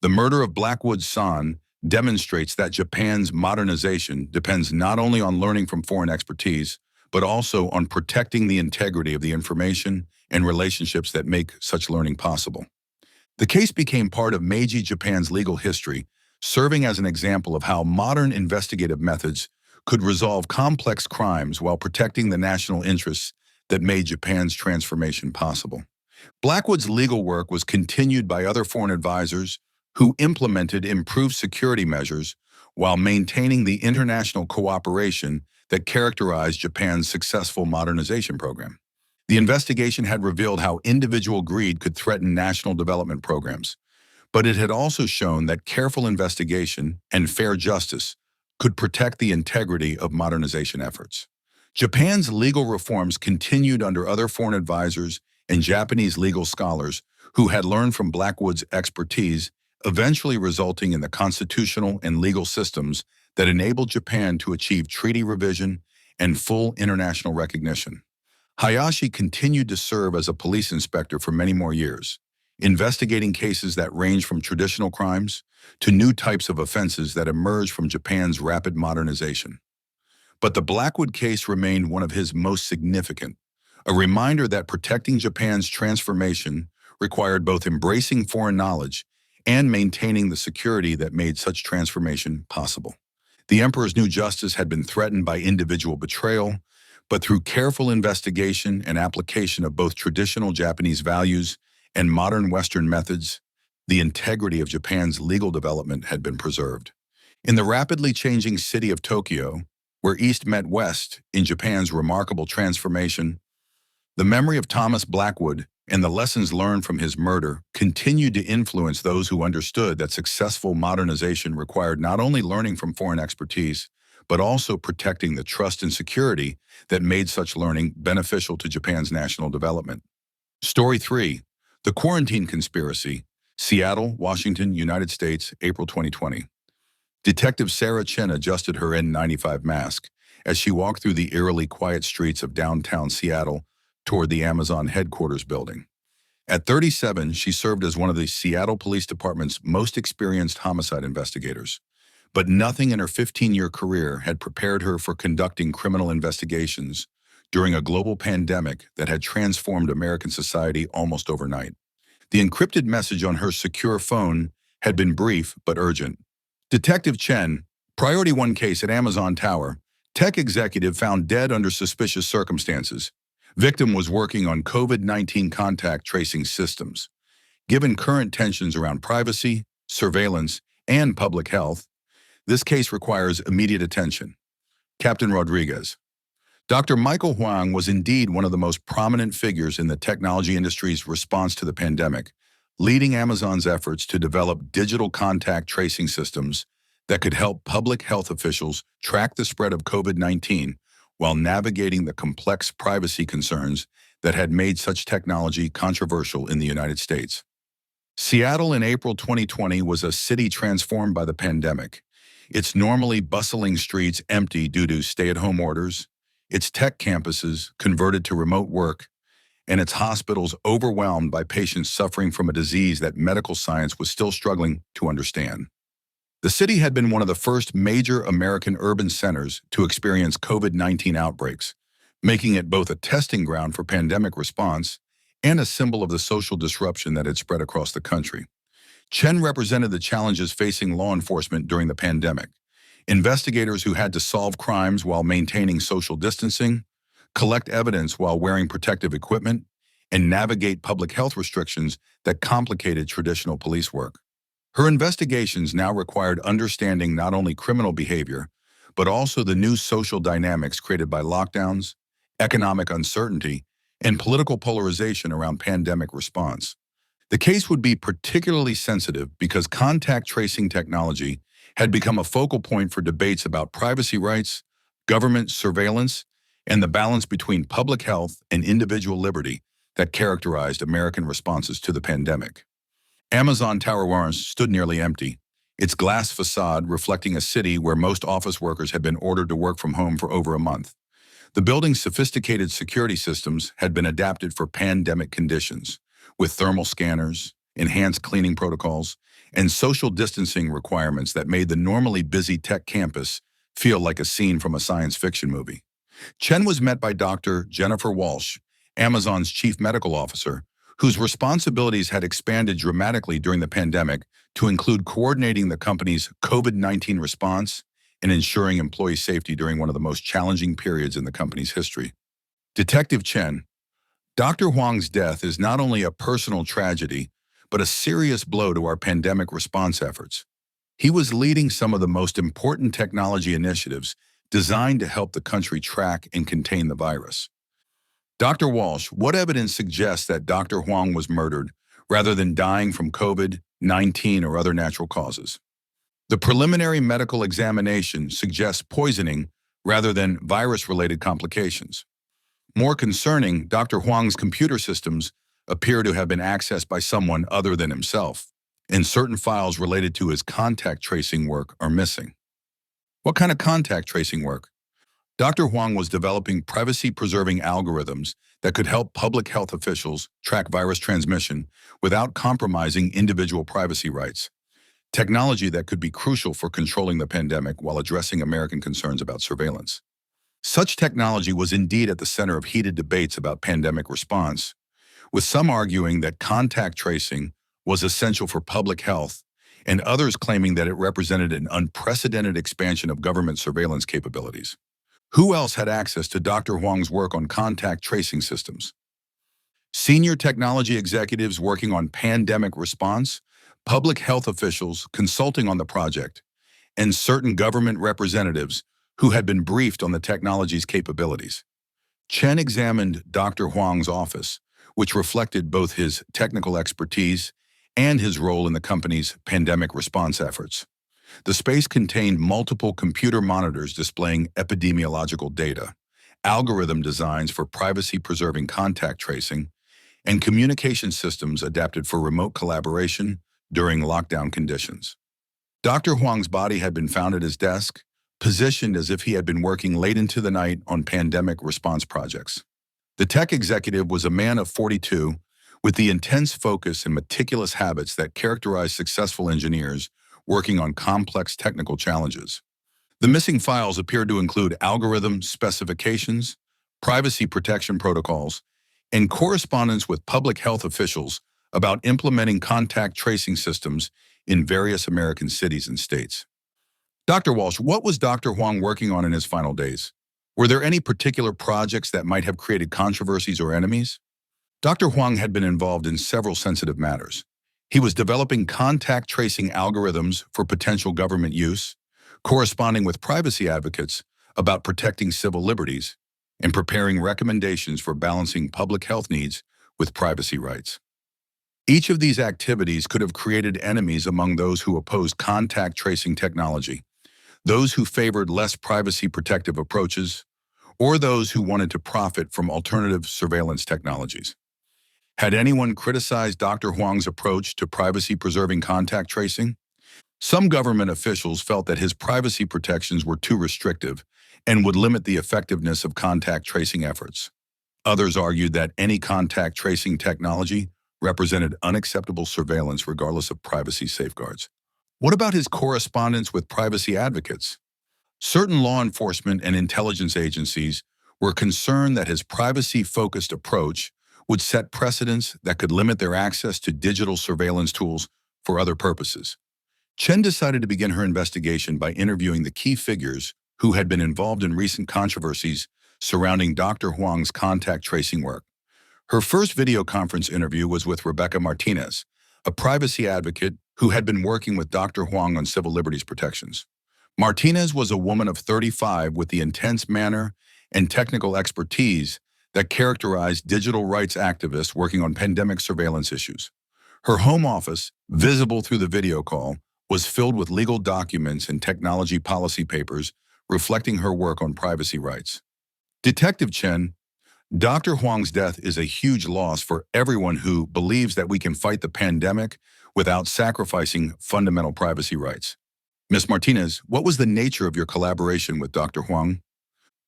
"The murder of Blackwood-san demonstrates that Japan's modernization depends not only on learning from foreign expertise, but also on protecting the integrity of the information and relationships that make such learning possible." The case became part of Meiji Japan's legal history, serving as an example of how modern investigative methods could resolve complex crimes while protecting the national interests that made Japan's transformation possible. Blackwood's legal work was continued by other foreign advisors who implemented improved security measures while maintaining the international cooperation that characterized Japan's successful modernization program. The investigation had revealed how individual greed could threaten national development programs, but it had also shown that careful investigation and fair justice could protect the integrity of modernization efforts. Japan's legal reforms continued under other foreign advisors and Japanese legal scholars who had learned from Blackwood's expertise, eventually resulting in the constitutional and legal systems that enabled Japan to achieve treaty revision and full international recognition. Hayashi continued to serve as a police inspector for many more years, investigating cases that range from traditional crimes to new types of offenses that emerged from Japan's rapid modernization. But the Blackwood case remained one of his most significant, a reminder that protecting Japan's transformation required both embracing foreign knowledge and maintaining the security that made such transformation possible. The emperor's new justice had been threatened by individual betrayal, but through careful investigation and application of both traditional Japanese values and modern Western methods, the integrity of Japan's legal development had been preserved. In the rapidly changing city of Tokyo, where East met West in Japan's remarkable transformation, the memory of Thomas Blackwood and the lessons learned from his murder continued to influence those who understood that successful modernization required not only learning from foreign expertise, but also protecting the trust and security that made such learning beneficial to Japan's national development. Story 3. The Quarantine Conspiracy, Seattle, Washington, United States, April 2020. Detective Sarah Chen adjusted her N95 mask as she walked through the eerily quiet streets of downtown Seattle toward the Amazon headquarters building. At 37, she served as one of the Seattle Police Department's most experienced homicide investigators. But nothing in her 15-year career had prepared her for conducting criminal investigations during a global pandemic that had transformed American society almost overnight. The encrypted message on her secure phone had been brief but urgent. Detective Chen, Priority 1 case at Amazon Tower. Tech executive found dead under suspicious circumstances. Victim was working on COVID-19 contact tracing systems. Given current tensions around privacy, surveillance, and public health, this case requires immediate attention. Captain Rodriguez. Dr. Michael Huang was indeed one of the most prominent figures in the technology industry's response to the pandemic, leading Amazon's efforts to develop digital contact tracing systems that could help public health officials track the spread of COVID-19 while navigating the complex privacy concerns that had made such technology controversial in the United States. Seattle in April 2020 was a city transformed by the pandemic. Its normally bustling streets empty due to stay-at-home orders, its tech campuses converted to remote work, and its hospitals overwhelmed by patients suffering from a disease that medical science was still struggling to understand. The city had been one of the first major American urban centers to experience COVID-19 outbreaks, making it both a testing ground for pandemic response and a symbol of the social disruption that had spread across the country. Chen represented the challenges facing law enforcement during the pandemic. Investigators who had to solve crimes while maintaining social distancing, collect evidence while wearing protective equipment, and navigate public health restrictions that complicated traditional police work. Her investigations now required understanding not only criminal behavior, but also the new social dynamics created by lockdowns, economic uncertainty, and political polarization around pandemic response. The case would be particularly sensitive because contact tracing technology had become a focal point for debates about privacy rights, government surveillance, and the balance between public health and individual liberty that characterized American responses to the pandemic. Amazon Tower 1 stood nearly empty, its glass facade reflecting a city where most office workers had been ordered to work from home for over a month. The building's sophisticated security systems had been adapted for pandemic conditions, with thermal scanners, enhanced cleaning protocols, and social distancing requirements that made the normally busy tech campus feel like a scene from a science fiction movie. Chen was met by Dr. Jennifer Walsh, Amazon's chief medical officer, whose responsibilities had expanded dramatically during the pandemic to include coordinating the company's COVID-19 response and ensuring employee safety during one of the most challenging periods in the company's history. Detective Chen, Dr. Huang's death is not only a personal tragedy, but a serious blow to our pandemic response efforts. He was leading some of the most important technology initiatives designed to help the country track and contain the virus. Dr. Walsh, what evidence suggests that Dr. Huang was murdered rather than dying from COVID-19 or other natural causes? The preliminary medical examination suggests poisoning rather than virus-related complications. More concerning, Dr. Huang's computer systems appear to have been accessed by someone other than himself, and certain files related to his contact tracing work are missing. What kind of contact tracing work? Dr. Huang was developing privacy-preserving algorithms that could help public health officials track virus transmission without compromising individual privacy rights, technology that could be crucial for controlling the pandemic while addressing American concerns about surveillance. Such technology was indeed at the center of heated debates about pandemic response, with some arguing that contact tracing was essential for public health and others claiming that it represented an unprecedented expansion of government surveillance capabilities. Who else had access to Dr. Huang's work on contact tracing systems? Senior technology executives working on pandemic response, public health officials consulting on the project, and certain government representatives who had been briefed on the technology's capabilities. Chen examined Dr. Huang's office, which reflected both his technical expertise and his role in the company's pandemic response efforts. The space contained multiple computer monitors displaying epidemiological data, algorithm designs for privacy-preserving contact tracing, and communication systems adapted for remote collaboration during lockdown conditions. Dr. Huang's body had been found at his desk, positioned as if he had been working late into the night on pandemic response projects. The tech executive was a man of 42, with the intense focus and meticulous habits that characterize successful engineers working on complex technical challenges. The missing files appeared to include algorithm specifications, privacy protection protocols, and correspondence with public health officials about implementing contact tracing systems in various American cities and states. Dr. Walsh, what was Dr. Huang working on in his final days? Were there any particular projects that might have created controversies or enemies? Dr. Huang had been involved in several sensitive matters. He was developing contact tracing algorithms for potential government use, corresponding with privacy advocates about protecting civil liberties, and preparing recommendations for balancing public health needs with privacy rights. Each of these activities could have created enemies among those who opposed contact tracing technology, those who favored less privacy protective approaches, or those who wanted to profit from alternative surveillance technologies. Had anyone criticized Dr. Huang's approach to privacy-preserving contact tracing? Some government officials felt that his privacy protections were too restrictive and would limit the effectiveness of contact tracing efforts. Others argued that any contact tracing technology represented unacceptable surveillance regardless of privacy safeguards. What about his correspondence with privacy advocates? Certain law enforcement and intelligence agencies were concerned that his privacy-focused approach would set precedents that could limit their access to digital surveillance tools for other purposes. Chen decided to begin her investigation by interviewing the key figures who had been involved in recent controversies surrounding Dr. Huang's contact tracing work. Her first video conference interview was with Rebecca Martinez, a privacy advocate who had been working with Dr. Huang on civil liberties protections. Martinez was a woman of 35 with the intense manner and technical expertise that characterized digital rights activists working on pandemic surveillance issues. Her home office, visible through the video call, was filled with legal documents and technology policy papers reflecting her work on privacy rights. Detective Chen, Dr. Huang's death is a huge loss for everyone who believes that we can fight the pandemic without sacrificing fundamental privacy rights. Ms. Martinez, what was the nature of your collaboration with Dr. Huang?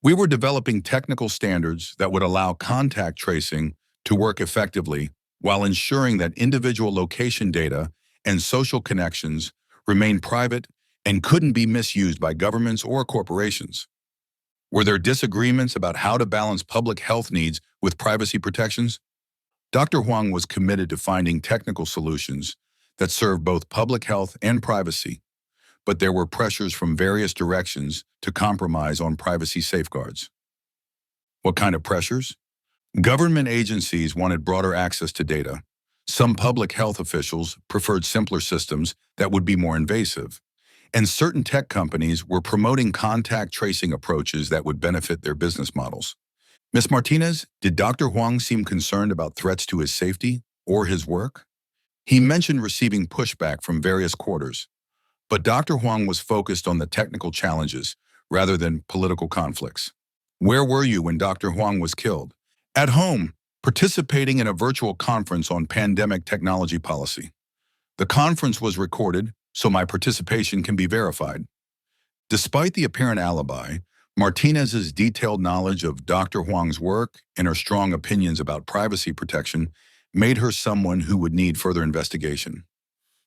We were developing technical standards that would allow contact tracing to work effectively while ensuring that individual location data and social connections remain private and couldn't be misused by governments or corporations. Were there disagreements about how to balance public health needs with privacy protections? Dr. Huang was committed to finding technical solutions that serve both public health and privacy, but there were pressures from various directions to compromise on privacy safeguards. What kind of pressures? Government agencies wanted broader access to data. Some public health officials preferred simpler systems that would be more invasive, and certain tech companies were promoting contact tracing approaches that would benefit their business models. Ms. Martinez, did Dr. Huang seem concerned about threats to his safety or his work? He mentioned receiving pushback from various quarters, but Dr. Huang was focused on the technical challenges rather than political conflicts. Where were you when Dr. Huang was killed? At home, participating in a virtual conference on pandemic technology policy. The conference was recorded, so my participation can be verified. Despite the apparent alibi, Martinez's detailed knowledge of Dr. Huang's work and her strong opinions about privacy protection made her someone who would need further investigation.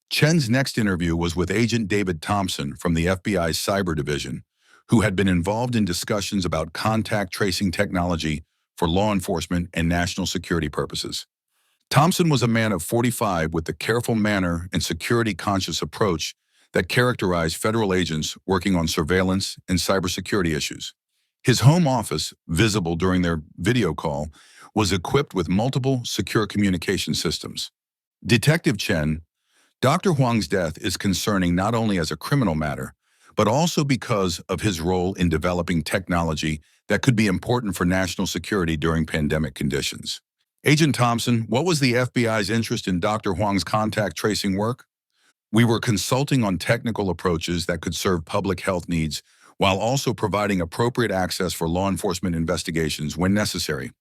Chen's next interview was with Agent David Thompson from the FBI's Cyber Division, who had been involved in discussions about contact tracing technology for law enforcement and national security purposes. Thompson was a man of 45 with the careful manner and security-conscious approach that characterized federal agents working on surveillance and cybersecurity issues. His home office, visible during their video call, was equipped with multiple secure communication systems. Detective Chen, Dr. Huang's death is concerning not only as a criminal matter, but also because of his role in developing technology that could be important for national security during pandemic conditions. Agent Thompson, what was the FBI's interest in Dr. Huang's contact tracing work? We were consulting on technical approaches that could serve public health needs while also providing appropriate access for law enforcement investigations when necessary.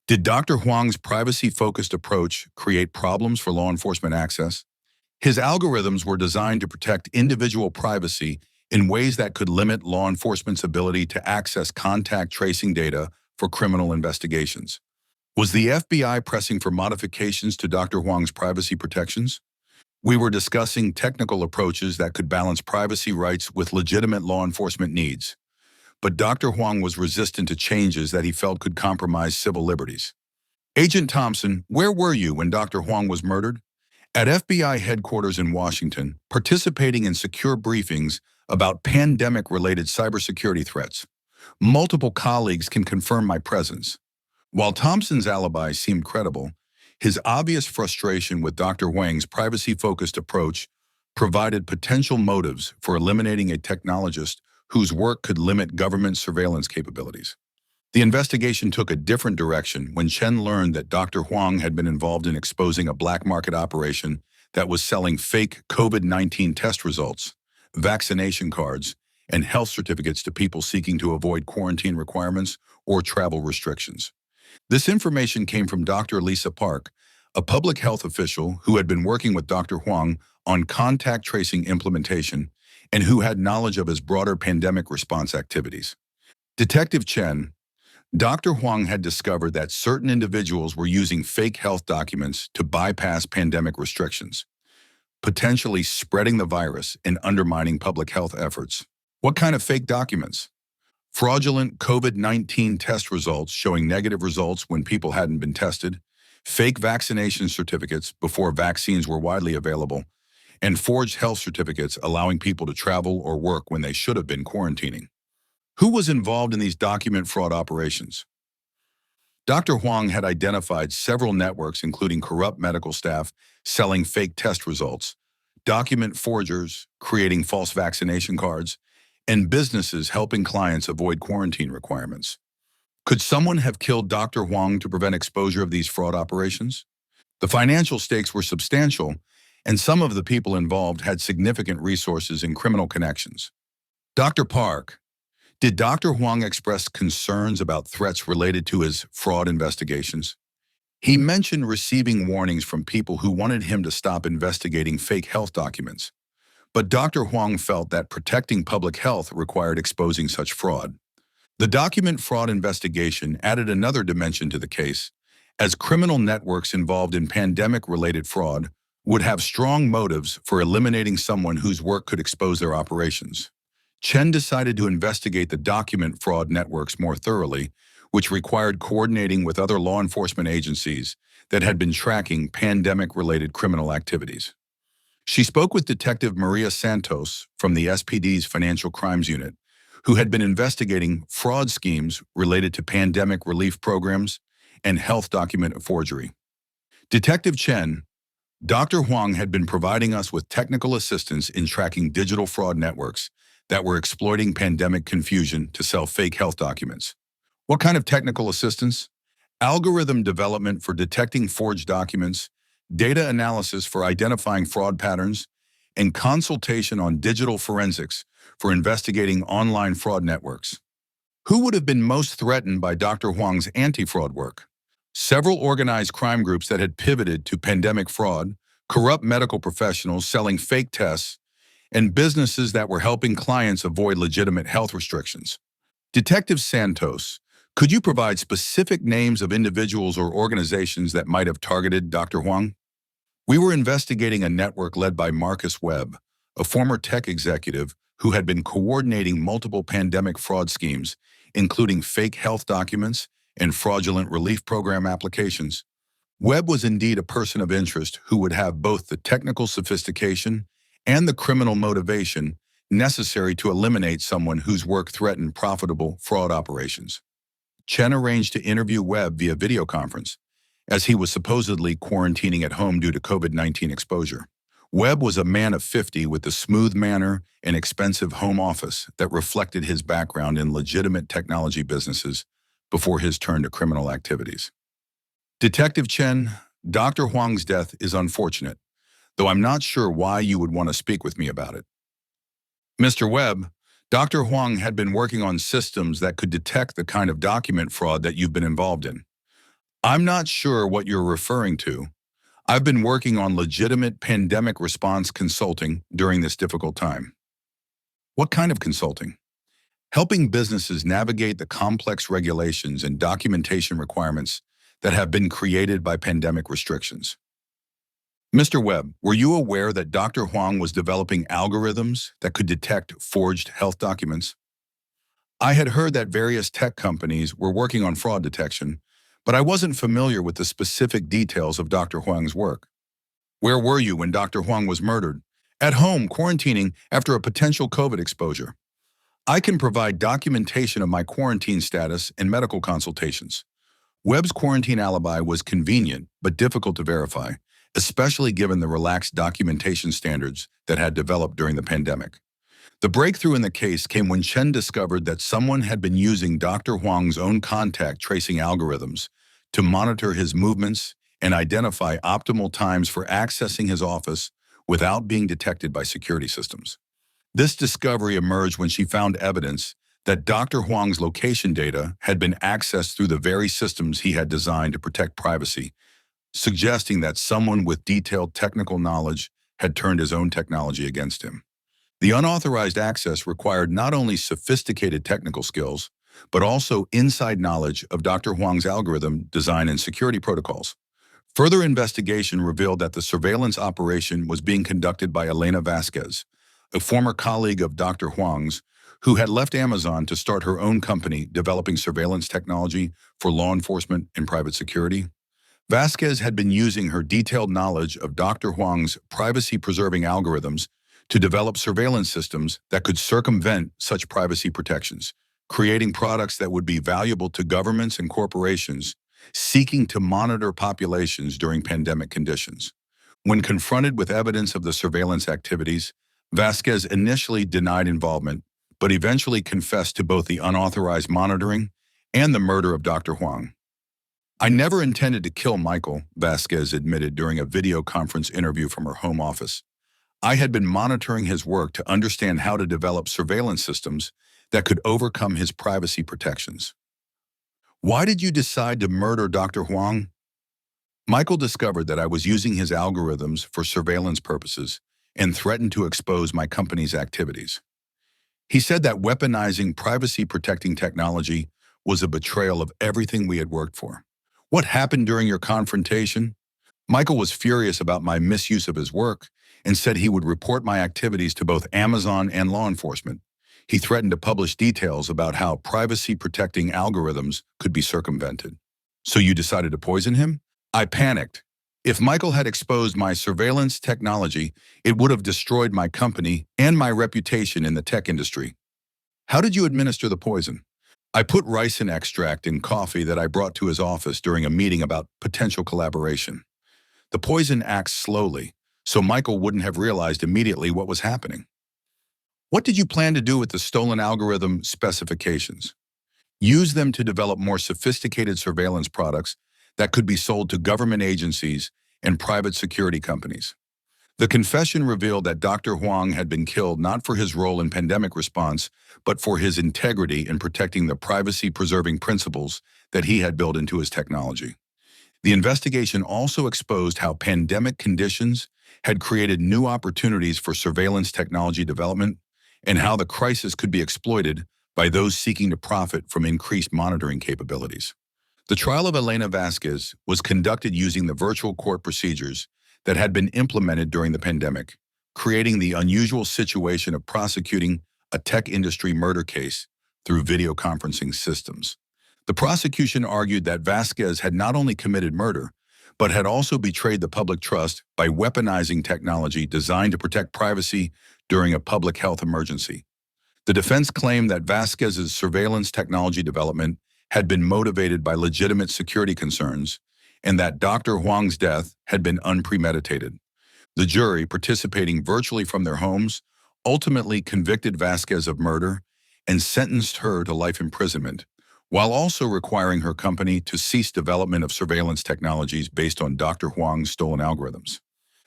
Did Dr. Huang's privacy-focused approach create problems for law enforcement access? His algorithms were designed to protect individual privacy in ways that could limit law enforcement's ability to access contact tracing data for criminal investigations. Was the FBI pressing for modifications to Dr. Huang's privacy protections? We were discussing technical approaches that could balance privacy rights with legitimate law enforcement needs, but Dr. Huang was resistant to changes that he felt could compromise civil liberties. Agent Thompson, where were you when Dr. Huang was murdered? At FBI headquarters in Washington, participating in secure briefings about pandemic-related cybersecurity threats. Multiple colleagues can confirm my presence. While Thompson's alibi seemed credible, his obvious frustration with Dr. Huang's privacy-focused approach provided potential motives for eliminating a technologist whose work could limit government surveillance capabilities. The investigation took a different direction when Chen learned that Dr. Huang had been involved in exposing a black market operation that was selling fake COVID-19 test results, vaccination cards, and health certificates to people seeking to avoid quarantine requirements or travel restrictions. This information came from Dr. Lisa Park, a public health official who had been working with Dr. Huang on contact tracing implementation and who had knowledge of his broader pandemic response activities. Detective Chen, Dr. Huang had discovered that certain individuals were using fake health documents to bypass pandemic restrictions, potentially spreading the virus and undermining public health efforts. What kind of fake documents? Fraudulent COVID-19 test results showing negative results when people hadn't been tested, fake vaccination certificates before vaccines were widely available, and forged health certificates allowing people to travel or work when they should have been quarantining. Who was involved in these document fraud operations? Dr. Huang had identified several networks including corrupt medical staff selling fake test results, document forgers creating false vaccination cards, and businesses helping clients avoid quarantine requirements. Could someone have killed Dr. Huang to prevent exposure of these fraud operations? The financial stakes were substantial, and some of the people involved had significant resources and criminal connections. Dr. Park, did Dr. Huang express concerns about threats related to his fraud investigations? He mentioned receiving warnings from people who wanted him to stop investigating fake health documents. But Dr. Huang felt that protecting public health required exposing such fraud. The document fraud investigation added another dimension to the case, as criminal networks involved in pandemic-related fraud would have strong motives for eliminating someone whose work could expose their operations. Chen decided to investigate the document fraud networks more thoroughly, which required coordinating with other law enforcement agencies that had been tracking pandemic-related criminal activities. She spoke with Detective Maria Santos from the SPD's Financial Crimes Unit, who had been investigating fraud schemes related to pandemic relief programs and health document forgery. Detective Chen, Dr. Huang had been providing us with technical assistance in tracking digital fraud networks that were exploiting pandemic confusion to sell fake health documents. What kind of technical assistance? Algorithm development for detecting forged documents, data analysis for identifying fraud patterns, and consultation on digital forensics for investigating online fraud networks. Who would have been most threatened by Dr. Huang's anti-fraud work? Several organized crime groups that had pivoted to pandemic fraud, corrupt medical professionals selling fake tests, and businesses that were helping clients avoid legitimate health restrictions. Detective Santos, could you provide specific names of individuals or organizations that might have targeted Dr. Huang? We were investigating a network led by Marcus Webb, a former tech executive who had been coordinating multiple pandemic fraud schemes, including fake health documents and fraudulent relief program applications. Webb was indeed a person of interest who would have both the technical sophistication and the criminal motivation necessary to eliminate someone whose work threatened profitable fraud operations. Chen arranged to interview Webb via video conference, as he was supposedly quarantining at home due to COVID-19 exposure. Webb was a man of 50 with a smooth manner and expensive home office that reflected his background in legitimate technology businesses before his turn to criminal activities. Detective Chen, Dr. Huang's death is unfortunate, though I'm not sure why you would want to speak with me about it. Mr. Webb, Dr. Huang had been working on systems that could detect the kind of document fraud that you've been involved in. I'm not sure what you're referring to. I've been working on legitimate pandemic response consulting during this difficult time. What kind of consulting? Helping businesses navigate the complex regulations and documentation requirements that have been created by pandemic restrictions. Mr. Webb, were you aware that Dr. Huang was developing algorithms that could detect forged health documents? I had heard that various tech companies were working on fraud detection, but I wasn't familiar with the specific details of Dr. Huang's work. Where were you when Dr. Huang was murdered, At home, quarantining after a potential COVID exposure. I can provide documentation of my quarantine status and medical consultations. Webb's quarantine alibi was convenient but difficult to verify, especially given the relaxed documentation standards that had developed during the pandemic. The breakthrough in the case came when Chen discovered that someone had been using Dr. Huang's own contact tracing algorithms to monitor his movements and identify optimal times for accessing his office without being detected by security systems. This discovery emerged when she found evidence that Dr. Huang's location data had been accessed through the very systems he had designed to protect privacy, suggesting that someone with detailed technical knowledge had turned his own technology against him. The unauthorized access required not only sophisticated technical skills, but also inside knowledge of Dr. Huang's algorithm design and security protocols. Further investigation revealed that the surveillance operation was being conducted by Elena Vasquez, a former colleague of Dr. Huang's, who had left Amazon to start her own company developing surveillance technology for law enforcement and private security. Vasquez had been using her detailed knowledge of Dr. Huang's privacy-preserving algorithms to develop surveillance systems that could circumvent such privacy protections, creating products that would be valuable to governments and corporations seeking to monitor populations during pandemic conditions. When confronted with evidence of the surveillance activities, Vasquez initially denied involvement, but eventually confessed to both the unauthorized monitoring and the murder of Dr. Huang. "I never intended to kill Michael," Vasquez admitted during a video conference interview from her home office. "I had been monitoring his work to understand how to develop surveillance systems that could overcome his privacy protections." "Why did you decide to murder Dr. Huang?" "Michael discovered that I was using his algorithms for surveillance purposes and threatened to expose my company's activities. He said that weaponizing privacy-protecting technology was a betrayal of everything we had worked for." "What happened during your confrontation?" "Michael was furious about my misuse of his work and said he would report my activities to both Amazon and law enforcement. He threatened to publish details about how privacy-protecting algorithms could be circumvented." "So you decided to poison him?" "I panicked. If Michael had exposed my surveillance technology, it would have destroyed my company and my reputation in the tech industry." "How did you administer the poison?" "I put ricin extract in coffee that I brought to his office during a meeting about potential collaboration. The poison acts slowly, so Michael wouldn't have realized immediately what was happening." "What did you plan to do with the stolen algorithm specifications?" "Use them to develop more sophisticated surveillance products that could be sold to government agencies and private security companies." The confession revealed that Dr. Huang had been killed not for his role in pandemic response, but for his integrity in protecting the privacy-preserving principles that he had built into his technology. The investigation also exposed how pandemic conditions had created new opportunities for surveillance technology development and how the crisis could be exploited by those seeking to profit from increased monitoring capabilities. The trial of Elena Vasquez was conducted using the virtual court procedures that had been implemented during the pandemic, creating the unusual situation of prosecuting a tech industry murder case through video conferencing systems. The prosecution argued that Vasquez had not only committed murder, but had also betrayed the public trust by weaponizing technology designed to protect privacy during a public health emergency. The defense claimed that Vasquez's surveillance technology development had been motivated by legitimate security concerns and that Dr. Huang's death had been unpremeditated. The jury, participating virtually from their homes, ultimately convicted Vasquez of murder and sentenced her to life imprisonment, while also requiring her company to cease development of surveillance technologies based on Dr. Huang's stolen algorithms.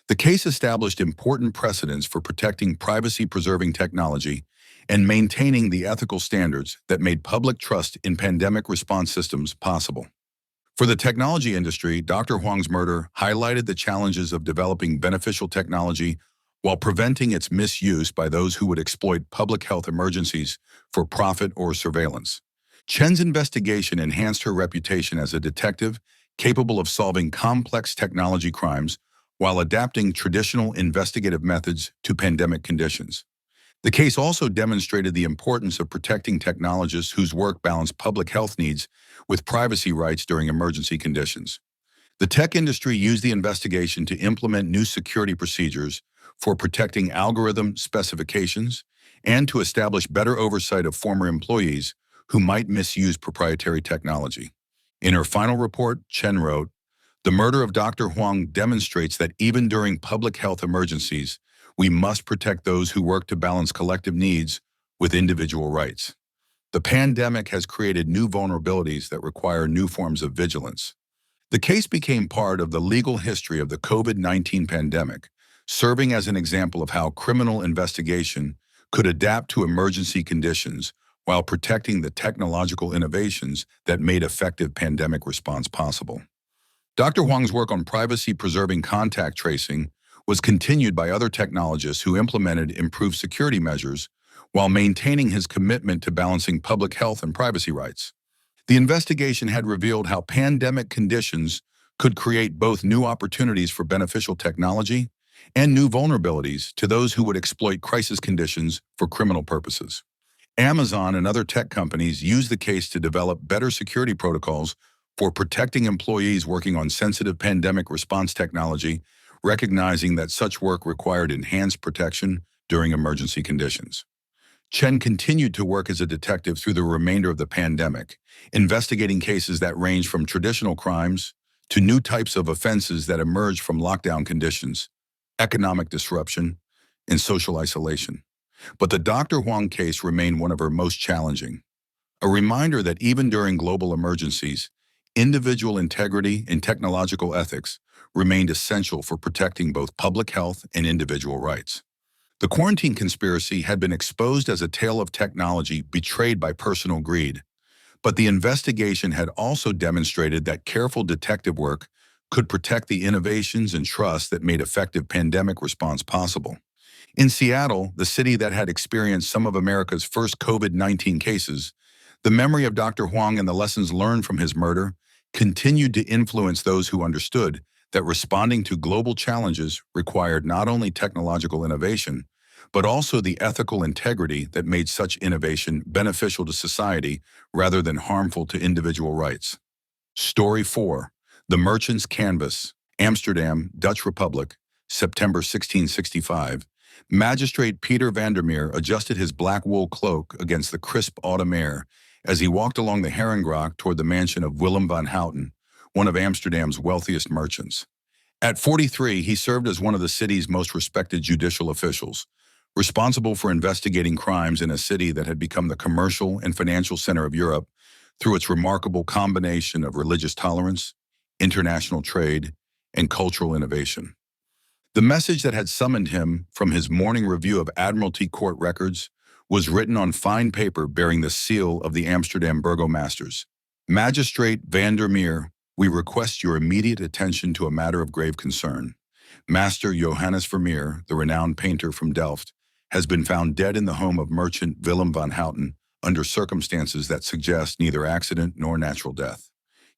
The case established important precedents for protecting privacy-preserving technology and maintaining the ethical standards that made public trust in pandemic response systems possible. For the technology industry, Dr. Huang's murder highlighted the challenges of developing beneficial technology while preventing its misuse by those who would exploit public health emergencies for profit or surveillance. Chen's investigation enhanced her reputation as a detective capable of solving complex technology crimes while adapting traditional investigative methods to pandemic conditions. The case also demonstrated the importance of protecting technologists whose work balanced public health needs with privacy rights during emergency conditions. The tech industry used the investigation to implement new security procedures for protecting algorithm specifications and to establish better oversight of former employees who might misuse proprietary technology. In her final report, Chen wrote, "The murder of Dr. Huang demonstrates that even during public health emergencies, we must protect those who work to balance collective needs with individual rights. The pandemic has created new vulnerabilities that require new forms of vigilance." The case became part of the legal history of the COVID-19 pandemic, serving as an example of how criminal investigation could adapt to emergency conditions while protecting the technological innovations that made effective pandemic response possible. Dr. Huang's work on privacy-preserving contact tracing was continued by other technologists who implemented improved security measures while maintaining his commitment to balancing public health and privacy rights. The investigation had revealed how pandemic conditions could create both new opportunities for beneficial technology and new vulnerabilities to those who would exploit crisis conditions for criminal purposes. Amazon and other tech companies used the case to develop better security protocols for protecting employees working on sensitive pandemic response technology, recognizing that such work required enhanced protection during emergency conditions. Chen continued to work as a detective through the remainder of the pandemic, investigating cases that range from traditional crimes to new types of offenses that emerged from lockdown conditions, economic disruption, and social isolation. But the Dr. Huang case remained one of her most challenging, a reminder that even during global emergencies, individual integrity and technological ethics remained essential for protecting both public health and individual rights. The quarantine conspiracy had been exposed as a tale of technology betrayed by personal greed, but the investigation had also demonstrated that careful detective work could protect the innovations and trust that made effective pandemic response possible. In Seattle, the city that had experienced some of America's first COVID-19 cases, the memory of Dr. Huang and the lessons learned from his murder continued to influence those who understood that responding to global challenges required not only technological innovation, but also the ethical integrity that made such innovation beneficial to society rather than harmful to individual rights. Story 4. The Merchant's Canvas, Amsterdam, Dutch Republic, September 1665. Magistrate Peter Vandermeer adjusted his black wool cloak against the crisp autumn air as he walked along the Herengracht toward the mansion of Willem van Houten, one of Amsterdam's wealthiest merchants. At 43, he served as one of the city's most respected judicial officials, responsible for investigating crimes in a city that had become the commercial and financial center of Europe through its remarkable combination of religious tolerance, international trade, and cultural innovation. The message that had summoned him from his morning review of Admiralty Court records was written on fine paper bearing the seal of the Amsterdam burgomasters. Magistrate Vandermeer, we request your immediate attention to a matter of grave concern. Master Johannes Vermeer, the renowned painter from Delft, has been found dead in the home of merchant Willem van Houten under circumstances that suggest neither accident nor natural death.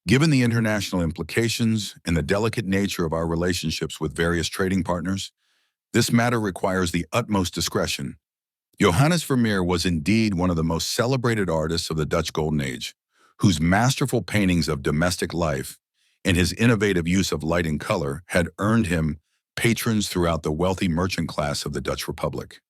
Given the international implications and the delicate nature of our relationships with various trading partners, this matter requires the utmost discretion. Johannes Vermeer was indeed one of the most celebrated artists of the Dutch Golden Age, whose masterful paintings of domestic life and his innovative use of light and color had earned him patrons throughout the wealthy merchant class of the Dutch Republic.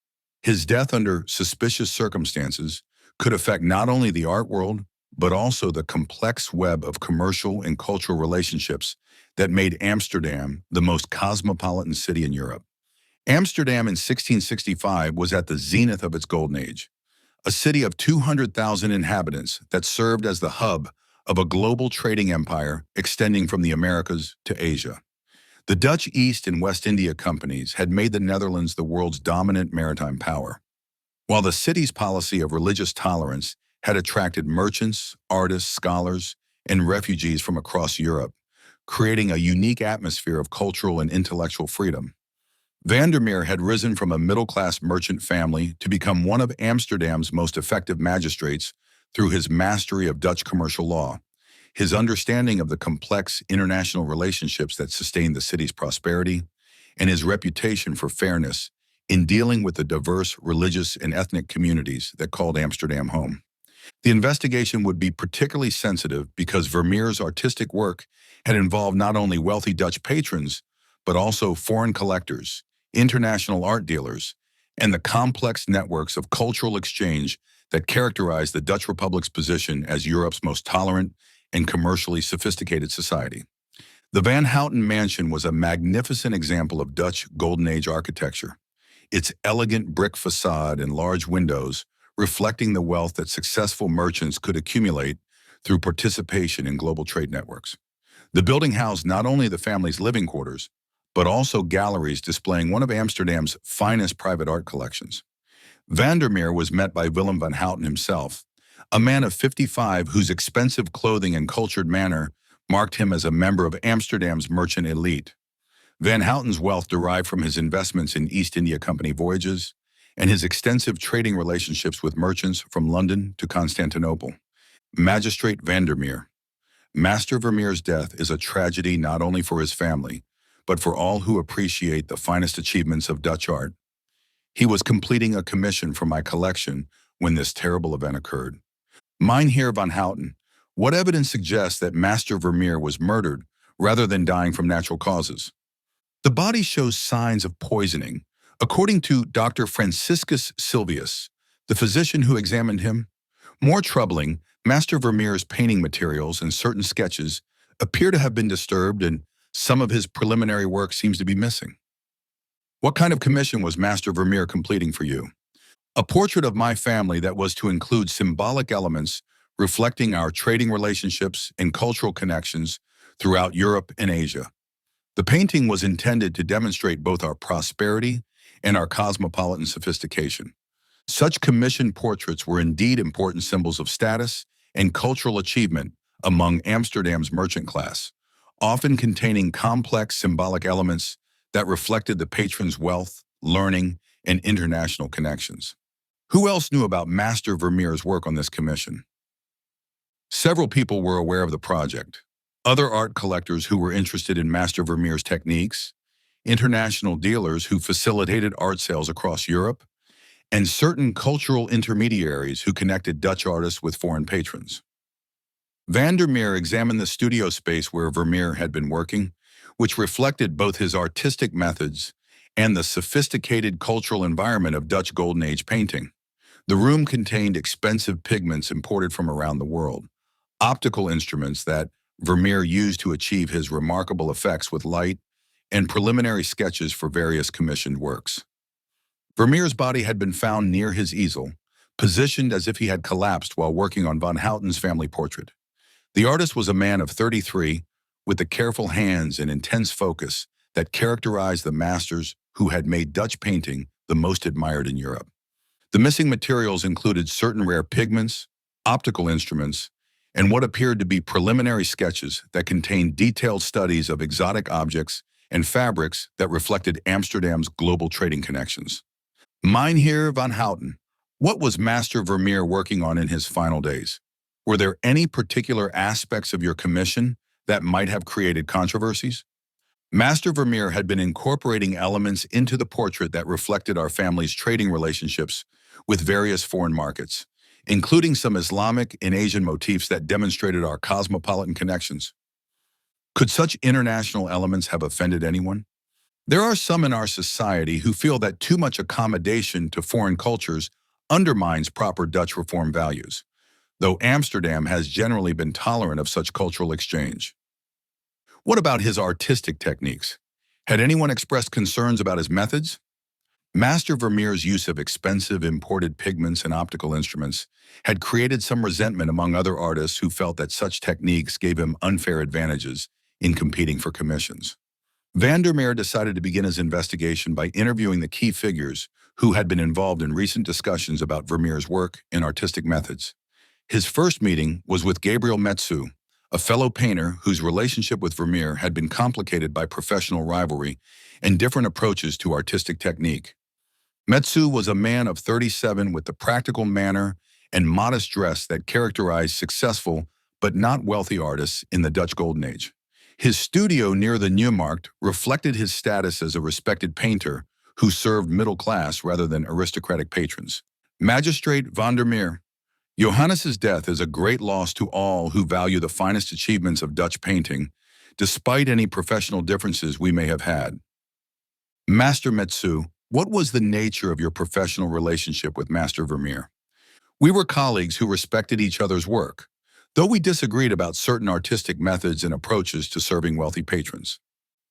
His death under suspicious circumstances could affect not only the art world, but also the complex web of commercial and cultural relationships that made Amsterdam the most cosmopolitan city in Europe. Amsterdam in 1665 was at the zenith of its golden age, a city of 200,000 inhabitants that served as the hub of a global trading empire extending from the Americas to Asia. The Dutch East and West India companies had made the Netherlands the world's dominant maritime power, while the city's policy of religious tolerance had attracted merchants, artists, scholars, and refugees from across Europe, creating a unique atmosphere of cultural and intellectual freedom. Vandermeer had risen from a middle-class merchant family to become one of Amsterdam's most effective magistrates through his mastery of Dutch commercial law, his understanding of the complex international relationships that sustained the city's prosperity, and his reputation for fairness in dealing with the diverse religious and ethnic communities that called Amsterdam home. The investigation would be particularly sensitive because Vermeer's artistic work had involved not only wealthy Dutch patrons, but also foreign collectors, international art dealers, and the complex networks of cultural exchange that characterize the Dutch Republic's position as Europe's most tolerant and commercially sophisticated society. The Van Houten Mansion was a magnificent example of Dutch Golden Age architecture, its elegant brick facade and large windows reflecting the wealth that successful merchants could accumulate through participation in global trade networks. The building housed not only the family's living quarters, but also galleries displaying one of Amsterdam's finest private art collections. Vandermeer was met by Willem van Houten himself, a man of 55 whose expensive clothing and cultured manner marked him as a member of Amsterdam's merchant elite. Van Houten's wealth derived from his investments in East India Company voyages and his extensive trading relationships with merchants from London to Constantinople. Magistrate Vandermeer. Master Vermeer's death is a tragedy not only for his family, but for all who appreciate the finest achievements of Dutch art. He was completing a commission for my collection when this terrible event occurred. Mynheer van Houten, what evidence suggests that Master Vermeer was murdered rather than dying from natural causes? The body shows signs of poisoning. According to Dr. Franciscus Silvius, the physician who examined him, more troubling, Master Vermeer's painting materials and certain sketches appear to have been disturbed and some of his preliminary work seems to be missing. What kind of commission was Master Vermeer completing for you? A portrait of my family that was to include symbolic elements reflecting our trading relationships and cultural connections throughout Europe and Asia. The painting was intended to demonstrate both our prosperity and our cosmopolitan sophistication. Such commissioned portraits were indeed important symbols of status and cultural achievement among Amsterdam's merchant class, often containing complex symbolic elements that reflected the patron's wealth, learning, and international connections. Who else knew about Master Vermeer's work on this commission? Several people were aware of the project. Other art collectors who were interested in Master Vermeer's techniques, international dealers who facilitated art sales across Europe, and certain cultural intermediaries who connected Dutch artists with foreign patrons. Vandermeer examined the studio space where Vermeer had been working, which reflected both his artistic methods and the sophisticated cultural environment of Dutch Golden Age painting. The room contained expensive pigments imported from around the world, optical instruments that Vermeer used to achieve his remarkable effects with light, and preliminary sketches for various commissioned works. Vermeer's body had been found near his easel, positioned as if he had collapsed while working on Van Houten's family portrait. The artist was a man of 33, with the careful hands and intense focus that characterized the masters who had made Dutch painting the most admired in Europe. The missing materials included certain rare pigments, optical instruments, and what appeared to be preliminary sketches that contained detailed studies of exotic objects and fabrics that reflected Amsterdam's global trading connections. Mynheer van Houten, what was Master Vermeer working on in his final days? Were there any particular aspects of your commission that might have created controversies? Master Vermeer had been incorporating elements into the portrait that reflected our family's trading relationships with various foreign markets, including some Islamic and Asian motifs that demonstrated our cosmopolitan connections. Could such international elements have offended anyone? There are some in our society who feel that too much accommodation to foreign cultures undermines proper Dutch reform values, though Amsterdam has generally been tolerant of such cultural exchange. What about his artistic techniques? Had anyone expressed concerns about his methods? Master Vermeer's use of expensive imported pigments and optical instruments had created some resentment among other artists who felt that such techniques gave him unfair advantages in competing for commissions. Vandermeer decided to begin his investigation by interviewing the key figures who had been involved in recent discussions about Vermeer's work and artistic methods. His first meeting was with Gabriel Metsu, a fellow painter whose relationship with Vermeer had been complicated by professional rivalry and different approaches to artistic technique. Metsu was a man of 37 with the practical manner and modest dress that characterized successful but not wealthy artists in the Dutch Golden Age. His studio near the Nieuwmarkt reflected his status as a respected painter who served middle class rather than aristocratic patrons. Magistrate Vandermeer. Johannes's death is a great loss to all who value the finest achievements of Dutch painting, despite any professional differences we may have had. Master Metsu, what was the nature of your professional relationship with Master Vermeer? We were colleagues who respected each other's work, though we disagreed about certain artistic methods and approaches to serving wealthy patrons.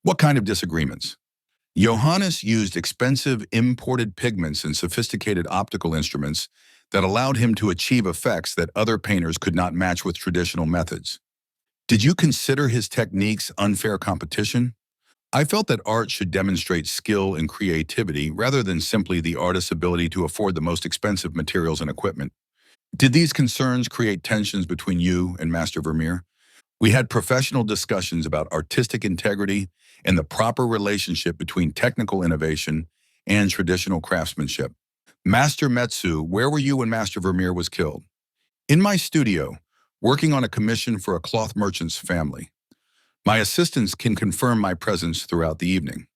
What kind of disagreements? Johannes used expensive imported pigments and sophisticated optical instruments that allowed him to achieve effects that other painters could not match with traditional methods. Did you consider his techniques unfair competition? I felt that art should demonstrate skill and creativity rather than simply the artist's ability to afford the most expensive materials and equipment. Did these concerns create tensions between you and Master Vermeer? We had professional discussions about artistic integrity and the proper relationship between technical innovation and traditional craftsmanship. Master Metsu, where were you when Master Vermeer was killed? In my studio, working on a commission for a cloth merchant's family. My assistants can confirm my presence throughout the evening.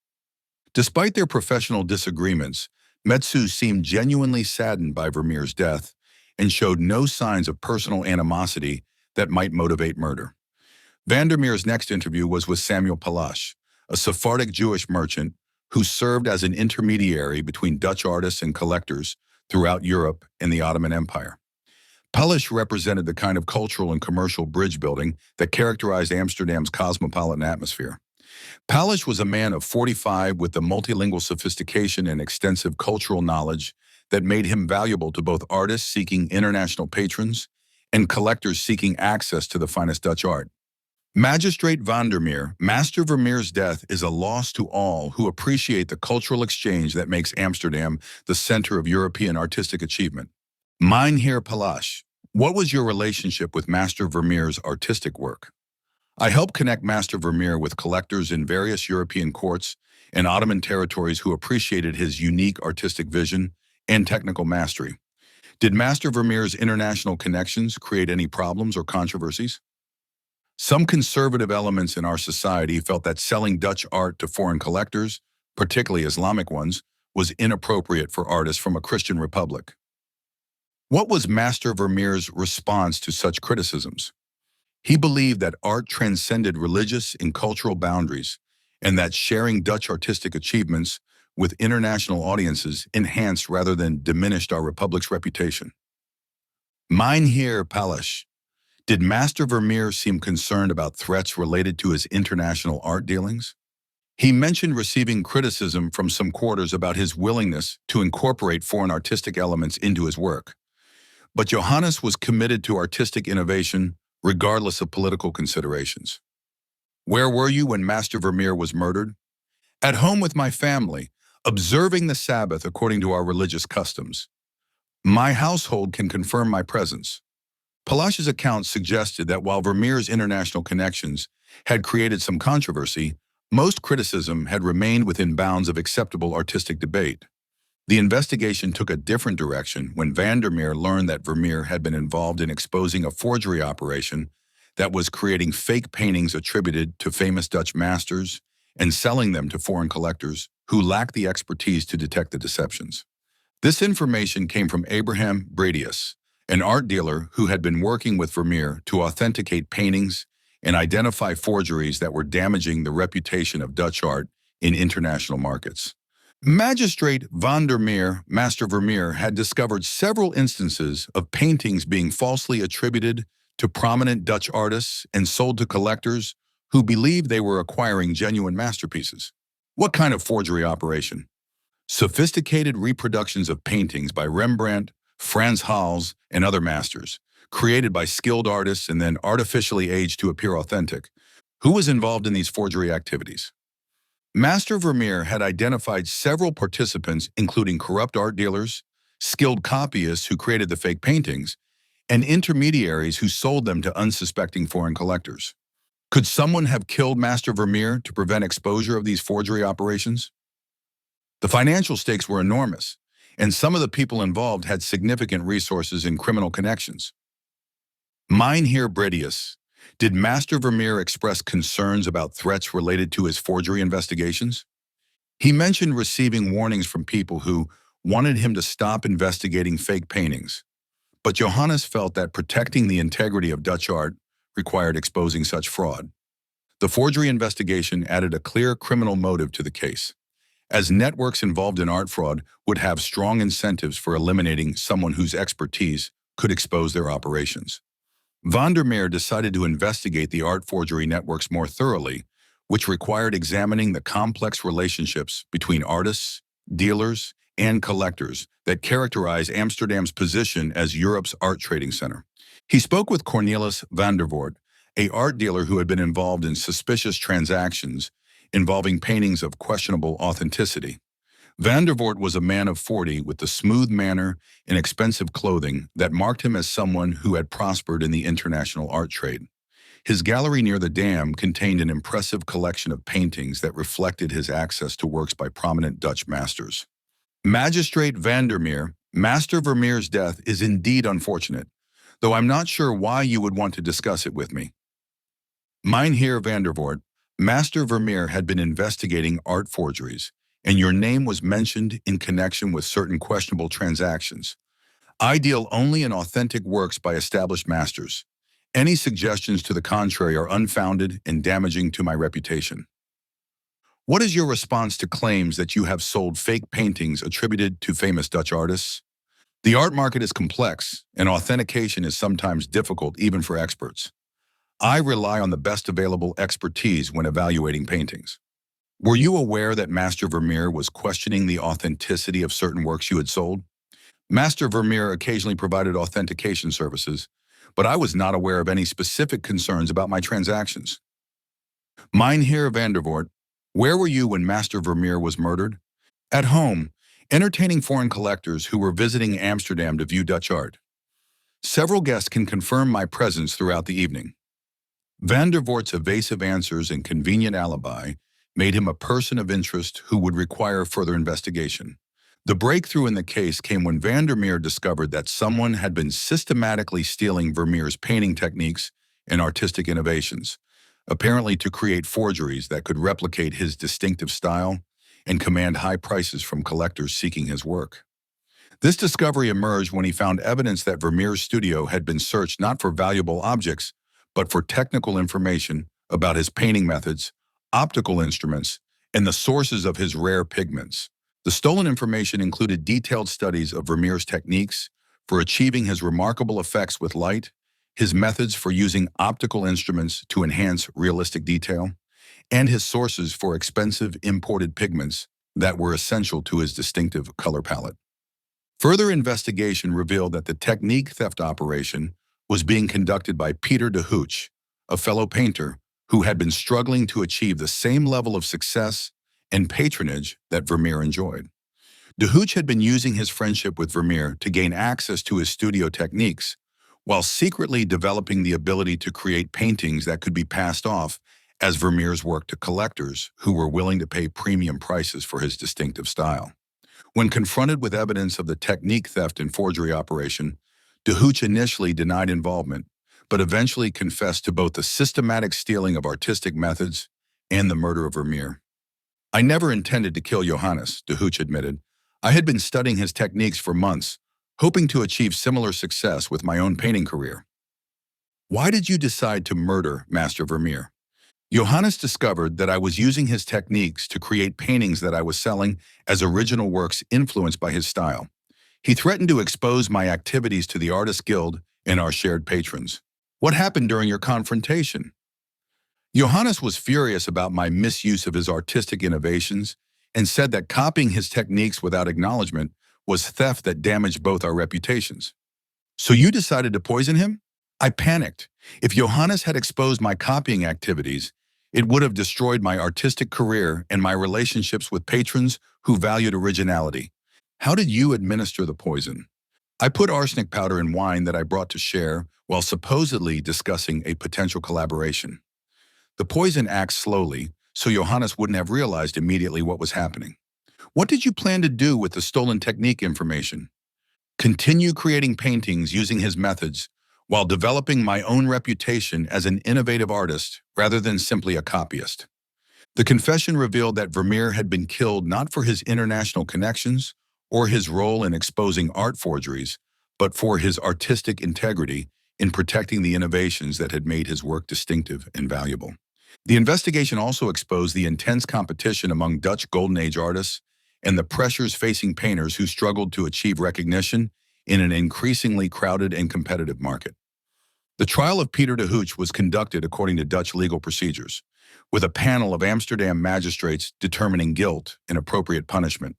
Despite their professional disagreements, Metsu seemed genuinely saddened by Vermeer's death and showed no signs of personal animosity that might motivate murder. Vandermeer's next interview was with Samuel Palash, a Sephardic Jewish merchant who served as an intermediary between Dutch artists and collectors throughout Europe and the Ottoman Empire. Palash represented the kind of cultural and commercial bridge building that characterized Amsterdam's cosmopolitan atmosphere. Palash was a man of 45 with the multilingual sophistication and extensive cultural knowledge that made him valuable to both artists seeking international patrons and collectors seeking access to the finest Dutch art. Magistrate Vandermeer, Master Vermeer's death is a loss to all who appreciate the cultural exchange that makes Amsterdam the center of European artistic achievement. Mynheer Palash, what was your relationship with Master Vermeer's artistic work? I helped connect Master Vermeer with collectors in various European courts and Ottoman territories who appreciated his unique artistic vision and technical mastery. Did Master Vermeer's international connections create any problems or controversies? Some conservative elements in our society felt that selling Dutch art to foreign collectors, particularly Islamic ones, was inappropriate for artists from a Christian republic. What was Master Vermeer's response to such criticisms? He believed that art transcended religious and cultural boundaries, and that sharing Dutch artistic achievements with international audiences enhanced rather than diminished our republic's reputation. Mynheer Palash, did Master Vermeer seem concerned about threats related to his international art dealings? He mentioned receiving criticism from some quarters about his willingness to incorporate foreign artistic elements into his work. But Johannes was committed to artistic innovation regardless of political considerations. Where were you when Master Vermeer was murdered? At home with my family, observing the Sabbath according to our religious customs. My household can confirm my presence. Palash's account suggested that while Vermeer's international connections had created some controversy, most criticism had remained within bounds of acceptable artistic debate. The investigation took a different direction when Vandermeer learned that Vermeer had been involved in exposing a forgery operation that was creating fake paintings attributed to famous Dutch masters and selling them to foreign collectors who lacked the expertise to detect the deceptions. This information came from Abraham Bredius, an art dealer who had been working with Vermeer to authenticate paintings and identify forgeries that were damaging the reputation of Dutch art in international markets. Magistrate Vandermeer, Master Vermeer, had discovered several instances of paintings being falsely attributed to prominent Dutch artists and sold to collectors who believed they were acquiring genuine masterpieces. What kind of forgery operation? Sophisticated reproductions of paintings by Rembrandt, Frans Hals, and other masters, created by skilled artists and then artificially aged to appear authentic. Who was involved in these forgery activities? Master Vermeer had identified several participants, including corrupt art dealers, skilled copyists who created the fake paintings, and intermediaries who sold them to unsuspecting foreign collectors. Could someone have killed Master Vermeer to prevent exposure of these forgery operations? The financial stakes were enormous, and some of the people involved had significant resources and criminal connections. Mynheer Bredius, did Master Vermeer express concerns about threats related to his forgery investigations? He mentioned receiving warnings from people who wanted him to stop investigating fake paintings, but Johannes felt that protecting the integrity of Dutch art required exposing such fraud. The forgery investigation added a clear criminal motive to the case, as networks involved in art fraud would have strong incentives for eliminating someone whose expertise could expose their operations. Vandermeer decided to investigate the art forgery networks more thoroughly, which required examining the complex relationships between artists, dealers, and collectors that characterize Amsterdam's position as Europe's art trading center. He spoke with Cornelis van der Voort, a art dealer who had been involved in suspicious transactions involving paintings of questionable authenticity. Van der Voort was a man of 40 with the smooth manner and expensive clothing that marked him as someone who had prospered in the international art trade. His gallery near the dam contained an impressive collection of paintings that reflected his access to works by prominent Dutch masters. Magistrate Vandermeer, Master Vermeer's death is indeed unfortunate, though I'm not sure why you would want to discuss it with me. Mynheer van der Voort, Master Vermeer had been investigating art forgeries, and your name was mentioned in connection with certain questionable transactions. I deal only in authentic works by established masters. Any suggestions to the contrary are unfounded and damaging to my reputation. What is your response to claims that you have sold fake paintings attributed to famous Dutch artists? The art market is complex, and authentication is sometimes difficult even for experts. I rely on the best available expertise when evaluating paintings. Were you aware that Master Vermeer was questioning the authenticity of certain works you had sold? Master Vermeer occasionally provided authentication services, but I was not aware of any specific concerns about my transactions. Mynheer van der Voort, where were you when Master Vermeer was murdered? At home, entertaining foreign collectors who were visiting Amsterdam to view Dutch art. Several guests can confirm my presence throughout the evening. Van der Voort's evasive answers and convenient alibi made him a person of interest who would require further investigation. The breakthrough in the case came when Vandermeer discovered that someone had been systematically stealing Vermeer's painting techniques and artistic innovations, apparently to create forgeries that could replicate his distinctive style and command high prices from collectors seeking his work. This discovery emerged when he found evidence that Vermeer's studio had been searched not for valuable objects, but for technical information about his painting methods, optical instruments, and the sources of his rare pigments. The stolen information included detailed studies of Vermeer's techniques for achieving his remarkable effects with light, his methods for using optical instruments to enhance realistic detail, and his sources for expensive imported pigments that were essential to his distinctive color palette. Further investigation revealed that the technique theft operation was being conducted by Peter de Hooch, a fellow painter who had been struggling to achieve the same level of success and patronage that Vermeer enjoyed. De Hooch had been using his friendship with Vermeer to gain access to his studio techniques, while secretly developing the ability to create paintings that could be passed off as Vermeer's work to collectors who were willing to pay premium prices for his distinctive style. When confronted with evidence of the technique theft and forgery operation, de Hooch initially denied involvement, but eventually confessed to both the systematic stealing of artistic methods and the murder of Vermeer. I never intended to kill Johannes, de Hooch admitted. I had been studying his techniques for months, hoping to achieve similar success with my own painting career. Why did you decide to murder Master Vermeer? Johannes discovered that I was using his techniques to create paintings that I was selling as original works influenced by his style. He threatened to expose my activities to the Artists Guild and our shared patrons. What happened during your confrontation? Johannes was furious about my misuse of his artistic innovations and said that copying his techniques without acknowledgement was theft that damaged both our reputations. So you decided to poison him? I panicked. If Johannes had exposed my copying activities, it would have destroyed my artistic career and my relationships with patrons who valued originality. How did you administer the poison? I put arsenic powder in wine that I brought to share while supposedly discussing a potential collaboration. The poison acts slowly, so Johannes wouldn't have realized immediately what was happening. What did you plan to do with the stolen technique information? Continue creating paintings using his methods while developing my own reputation as an innovative artist rather than simply a copyist. The confession revealed that Vermeer had been killed not for his international connections or his role in exposing art forgeries, but for his artistic integrity in protecting the innovations that had made his work distinctive and valuable. The investigation also exposed the intense competition among Dutch Golden Age artists and the pressures facing painters who struggled to achieve recognition in an increasingly crowded and competitive market. The trial of Peter de Hooch was conducted according to Dutch legal procedures, with a panel of Amsterdam magistrates determining guilt and appropriate punishment.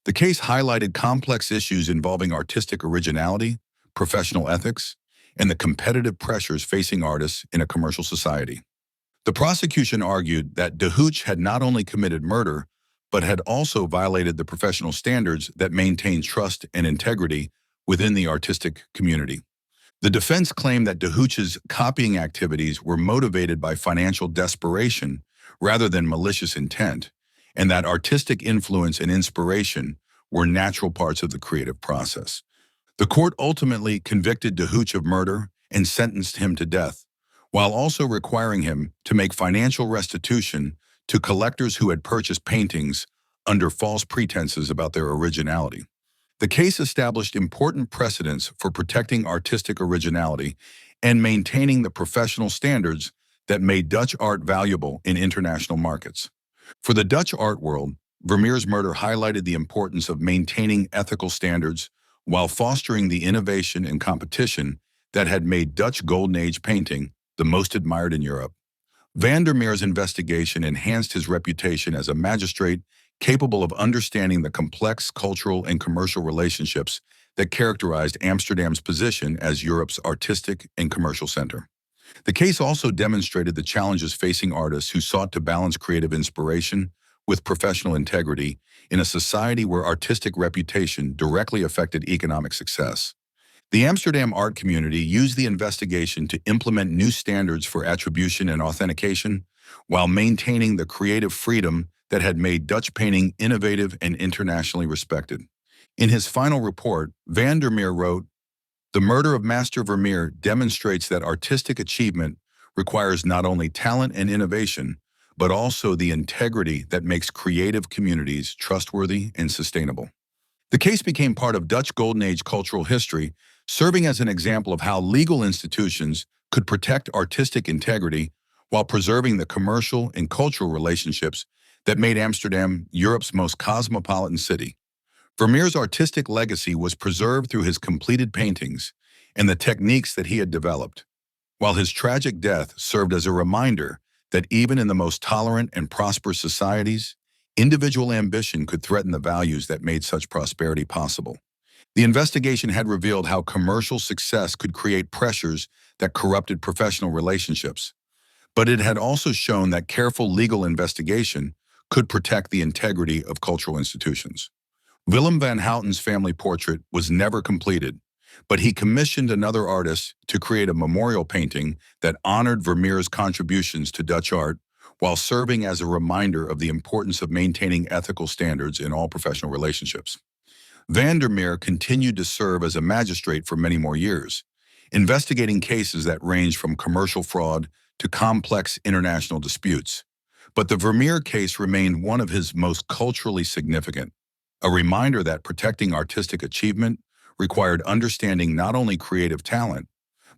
The case highlighted complex issues involving artistic originality, professional ethics, and the competitive pressures facing artists in a commercial society. The prosecution argued that de Hooch had not only committed murder, but had also violated the professional standards that maintain trust and integrity within the artistic community. The defense claimed that de Hooch's copying activities were motivated by financial desperation rather than malicious intent, and that artistic influence and inspiration were natural parts of the creative process. The court ultimately convicted de Hooch of murder and sentenced him to death, while also requiring him to make financial restitution to collectors who had purchased paintings under false pretenses about their originality. The case established important precedents for protecting artistic originality and maintaining the professional standards that made Dutch art valuable in international markets. For the Dutch art world, Vermeer's murder highlighted the importance of maintaining ethical standards while fostering the innovation and competition that had made Dutch Golden Age painting the most admired in Europe. Van der Meer's investigation enhanced his reputation as a magistrate capable of understanding the complex cultural and commercial relationships that characterized Amsterdam's position as Europe's artistic and commercial center. The case also demonstrated the challenges facing artists who sought to balance creative inspiration with professional integrity in a society where artistic reputation directly affected economic success. The Amsterdam art community used the investigation to implement new standards for attribution and authentication, while maintaining the creative freedom that had made Dutch painting innovative and internationally respected. In his final report, Van der Meer wrote, "The murder of Master Vermeer demonstrates that artistic achievement requires not only talent and innovation, but also the integrity that makes creative communities trustworthy and sustainable." The case became part of Dutch Golden Age cultural history, serving as an example of how legal institutions could protect artistic integrity while preserving the commercial and cultural relationships that made Amsterdam Europe's most cosmopolitan city. Vermeer's artistic legacy was preserved through his completed paintings and the techniques that he had developed, while his tragic death served as a reminder that even in the most tolerant and prosperous societies, individual ambition could threaten the values that made such prosperity possible. The investigation had revealed how commercial success could create pressures that corrupted professional relationships, but it had also shown that careful legal investigation could protect the integrity of cultural institutions. Willem van Houten's family portrait was never completed, but he commissioned another artist to create a memorial painting that honored Vermeer's contributions to Dutch art while serving as a reminder of the importance of maintaining ethical standards in all professional relationships. Van der Meer continued to serve as a magistrate for many more years, investigating cases that ranged from commercial fraud to complex international disputes. But the Vermeer case remained one of his most culturally significant, a reminder that protecting artistic achievement required understanding not only creative talent,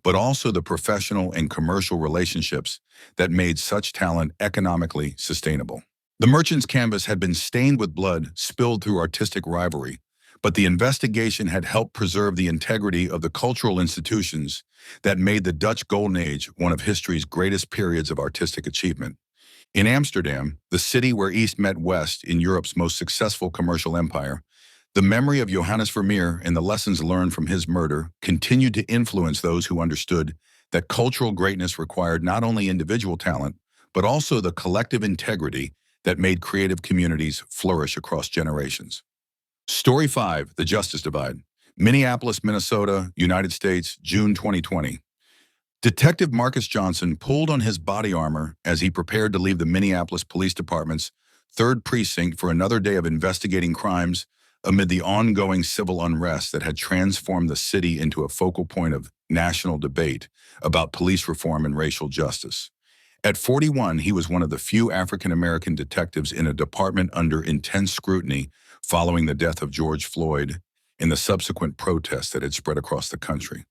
but also the professional and commercial relationships that made such talent economically sustainable. The merchant's canvas had been stained with blood spilled through artistic rivalry, but the investigation had helped preserve the integrity of the cultural institutions that made the Dutch Golden Age one of history's greatest periods of artistic achievement. In Amsterdam, the city where East met West in Europe's most successful commercial empire, the memory of Johannes Vermeer and the lessons learned from his murder continued to influence those who understood that cultural greatness required not only individual talent, but also the collective integrity that made creative communities flourish across generations. Story 5, The Justice Divide. Minneapolis, Minnesota, United States, June 2020. Detective Marcus Johnson pulled on his body armor as he prepared to leave the Minneapolis Police Department's 3rd Precinct for another day of investigating crimes amid the ongoing civil unrest that had transformed the city into a focal point of national debate about police reform and racial justice. At 41, he was one of the few African-American detectives in a department under intense scrutiny following the death of George Floyd and the subsequent protests that had spread across the country.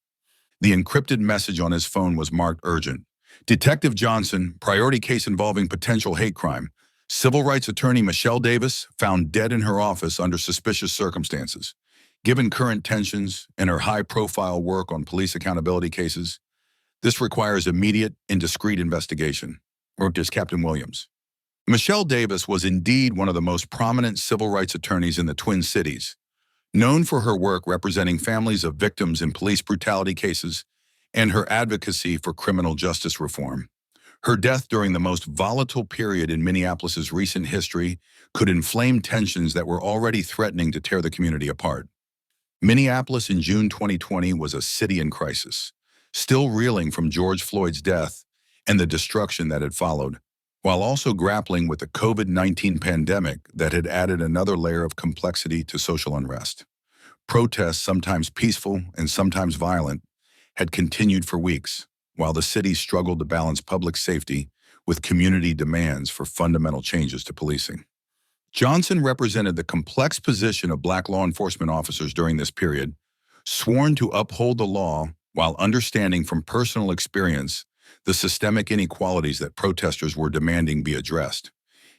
The encrypted message on his phone was marked urgent, Detective Johnson, priority case involving potential hate crime. Civil rights attorney Michelle Davis found dead in her office under suspicious circumstances. Given current tensions and her high-profile work on police accountability cases, this requires immediate and discreet investigation, wrote as Captain Williams. Michelle Davis was indeed one of the most prominent civil rights attorneys in the Twin Cities, known for her work representing families of victims in police brutality cases and her advocacy for criminal justice reform. Her death during the most volatile period in Minneapolis's recent history could inflame tensions that were already threatening to tear the community apart. Minneapolis in June 2020 was a city in crisis, still reeling from George Floyd's death and the destruction that had followed, while also grappling with the COVID-19 pandemic that had added another layer of complexity to social unrest. Protests, sometimes peaceful and sometimes violent, had continued for weeks, while the city struggled to balance public safety with community demands for fundamental changes to policing. Johnson represented the complex position of Black law enforcement officers during this period, sworn to uphold the law while understanding from personal experience the systemic inequalities that protesters were demanding be addressed.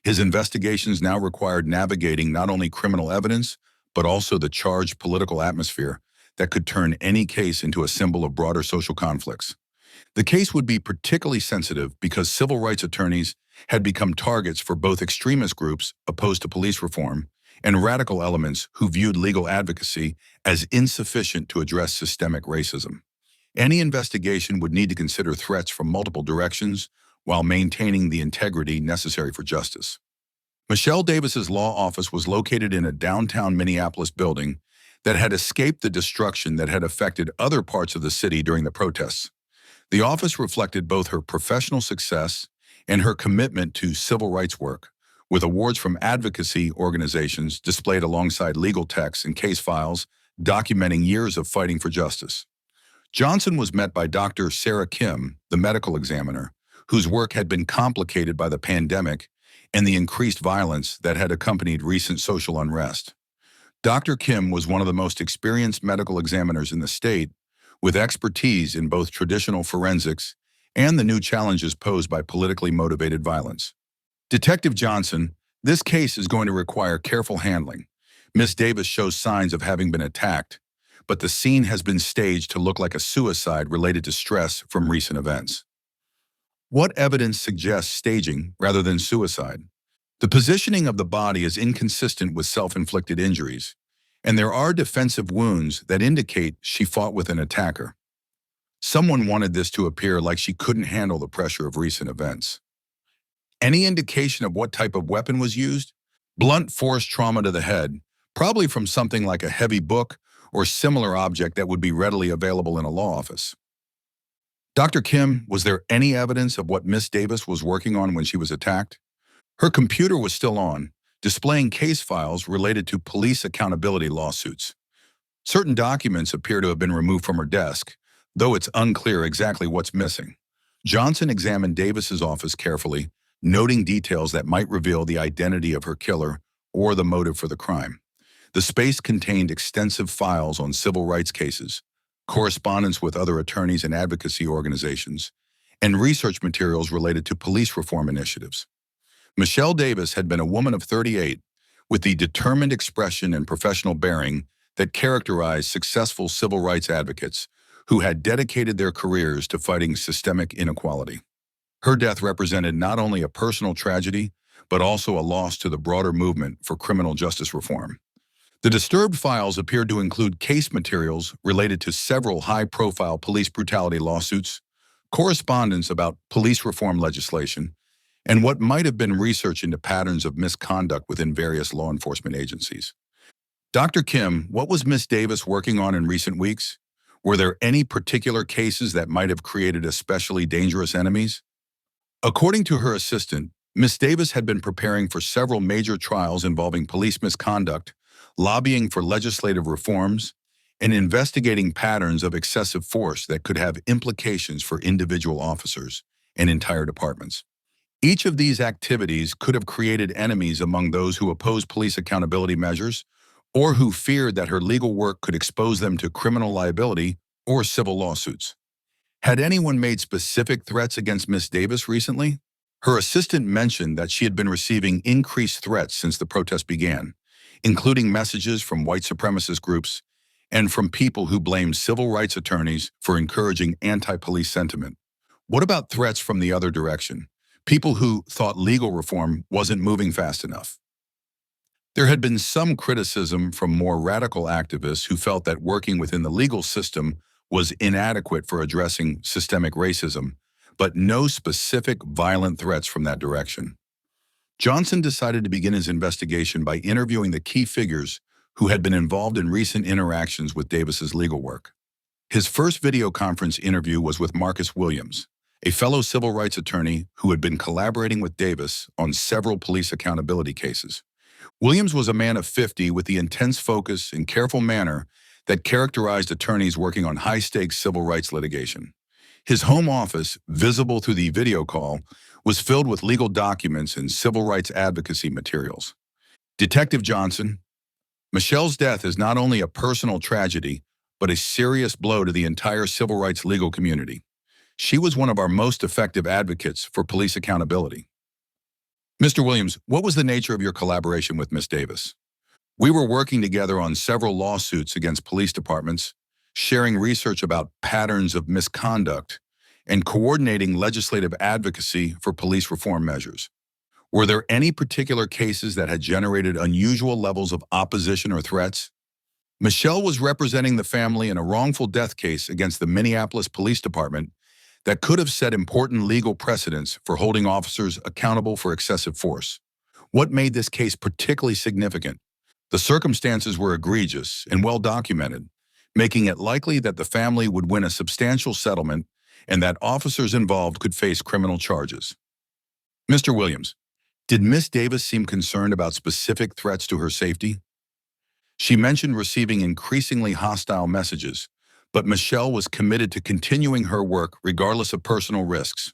His investigations now required navigating not only criminal evidence, but also the charged political atmosphere that could turn any case into a symbol of broader social conflicts. The case would be particularly sensitive because civil rights attorneys had become targets for both extremist groups opposed to police reform and radical elements who viewed legal advocacy as insufficient to address systemic racism. Any investigation would need to consider threats from multiple directions while maintaining the integrity necessary for justice. Michelle Davis's law office was located in a downtown Minneapolis building that had escaped the destruction that had affected other parts of the city during the protests. The office reflected both her professional success and her commitment to civil rights work, with awards from advocacy organizations displayed alongside legal texts and case files documenting years of fighting for justice. Johnson was met by Dr. Sarah Kim, the medical examiner, whose work had been complicated by the pandemic and the increased violence that had accompanied recent social unrest. Dr. Kim was one of the most experienced medical examiners in the state, with expertise in both traditional forensics and the new challenges posed by politically motivated violence. Detective Johnson, this case is going to require careful handling. Miss Davis shows signs of having been attacked, but the scene has been staged to look like a suicide related to stress from recent events. What evidence suggests staging rather than suicide? The positioning of the body is inconsistent with self-inflicted injuries, and there are defensive wounds that indicate she fought with an attacker. Someone wanted this to appear like she couldn't handle the pressure of recent events. Any indication of what type of weapon was used? Blunt force trauma to the head, probably from something like a heavy book or similar object that would be readily available in a law office. Dr. Kim, was there any evidence of what Miss Davis was working on when she was attacked? Her computer was still on, displaying case files related to police accountability lawsuits. Certain documents appear to have been removed from her desk, though it's unclear exactly what's missing. Johnson examined Davis's office carefully, noting details that might reveal the identity of her killer or the motive for the crime. The space contained extensive files on civil rights cases, correspondence with other attorneys and advocacy organizations, and research materials related to police reform initiatives. Michelle Davis had been a woman of 38, with the determined expression and professional bearing that characterized successful civil rights advocates who had dedicated their careers to fighting systemic inequality. Her death represented not only a personal tragedy, but also a loss to the broader movement for criminal justice reform. The disturbed files appeared to include case materials related to several high-profile police brutality lawsuits, correspondence about police reform legislation, and what might have been research into patterns of misconduct within various law enforcement agencies. Dr. Kim, what was Miss Davis working on in recent weeks? Were there any particular cases that might have created especially dangerous enemies? According to her assistant, Miss Davis had been preparing for several major trials involving police misconduct, lobbying for legislative reforms, and investigating patterns of excessive force that could have implications for individual officers and entire departments. Each of these activities could have created enemies among those who opposed police accountability measures or who feared that her legal work could expose them to criminal liability or civil lawsuits. Had anyone made specific threats against Miss Davis recently? Her assistant mentioned that she had been receiving increased threats since the protest began, including messages from white supremacist groups and from people who blamed civil rights attorneys for encouraging anti-police sentiment. What about threats from the other direction? People who thought legal reform wasn't moving fast enough. There had been some criticism from more radical activists who felt that working within the legal system was inadequate for addressing systemic racism, but no specific violent threats from that direction. Johnson decided to begin his investigation by interviewing the key figures who had been involved in recent interactions with Davis's legal work. His first video conference interview was with Marcus Williams, a fellow civil rights attorney who had been collaborating with Davis on several police accountability cases. Williams was a man of 50 with the intense focus and careful manner that characterized attorneys working on high-stakes civil rights litigation. His home office, visible through the video call, was filled with legal documents and civil rights advocacy materials. Detective Johnson, Michelle's death is not only a personal tragedy, but a serious blow to the entire civil rights legal community. She was one of our most effective advocates for police accountability. Mr. Williams, what was the nature of your collaboration with Miss Davis? We were working together on several lawsuits against police departments, sharing research about patterns of misconduct, and coordinating legislative advocacy for police reform measures. Were there any particular cases that had generated unusual levels of opposition or threats? Michelle was representing the family in a wrongful death case against the Minneapolis Police Department that could have set important legal precedents for holding officers accountable for excessive force. What made this case particularly significant? The circumstances were egregious and well documented, making it likely that the family would win a substantial settlement and that officers involved could face criminal charges. Mr. Williams, did Miss Davis seem concerned about specific threats to her safety? She mentioned receiving increasingly hostile messages, but Michelle was committed to continuing her work regardless of personal risks.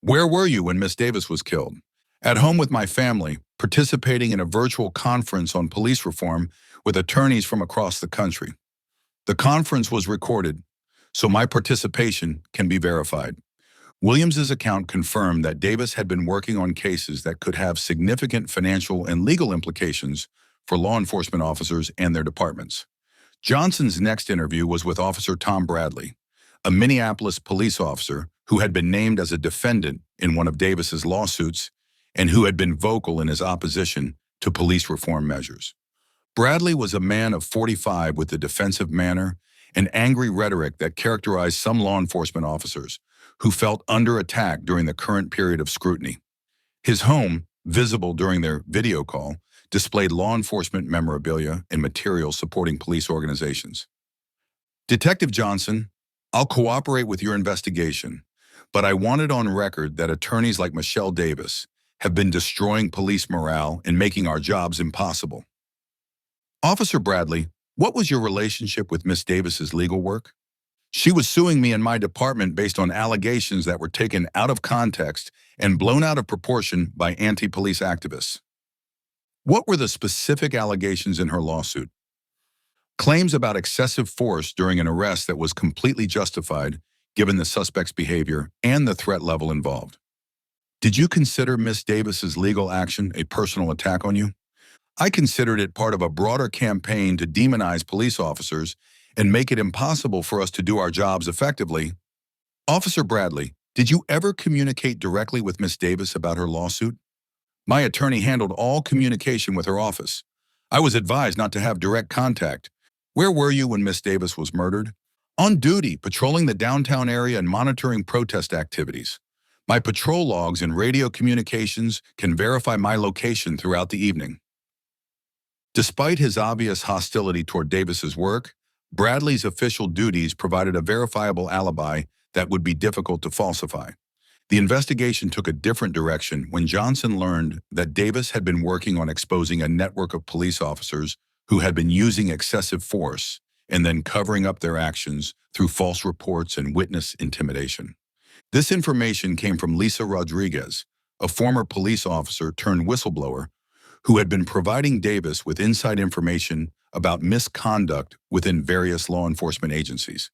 Where were you when Miss Davis was killed? At home with my family, participating in a virtual conference on police reform with attorneys from across the country. The conference was recorded, so my participation can be verified. Williams's account confirmed that Davis had been working on cases that could have significant financial and legal implications for law enforcement officers and their departments. Johnson's next interview was with Officer Tom Bradley, a Minneapolis police officer who had been named as a defendant in one of Davis's lawsuits and who had been vocal in his opposition to police reform measures. Bradley was a man of 45 with a defensive manner and angry rhetoric that characterized some law enforcement officers who felt under attack during the current period of scrutiny. His home, visible during their video call, displayed law enforcement memorabilia and materials supporting police organizations. Detective Johnson, I'll cooperate with your investigation, but I want it on record that attorneys like Michelle Davis have been destroying police morale and making our jobs impossible. Officer Bradley, what was your relationship with Miss Davis's legal work? She was suing me and my department based on allegations that were taken out of context and blown out of proportion by anti-police activists. What were the specific allegations in her lawsuit? Claims about excessive force during an arrest that was completely justified given the suspect's behavior and the threat level involved. Did you consider Miss Davis's legal action a personal attack on you? I considered it part of a broader campaign to demonize police officers and make it impossible for us to do our jobs effectively. Officer Bradley, did you ever communicate directly with Miss Davis about her lawsuit? My attorney handled all communication with her office. I was advised not to have direct contact. Where were you when Miss Davis was murdered? On duty, patrolling the downtown area and monitoring protest activities. My patrol logs and radio communications can verify my location throughout the evening. Despite his obvious hostility toward Davis's work, Bradley's official duties provided a verifiable alibi that would be difficult to falsify. The investigation took a different direction when Johnson learned that Davis had been working on exposing a network of police officers who had been using excessive force and then covering up their actions through false reports and witness intimidation. This information came from Lisa Rodriguez, a former police officer turned whistleblower who had been providing Davis with inside information about misconduct within various law enforcement agencies.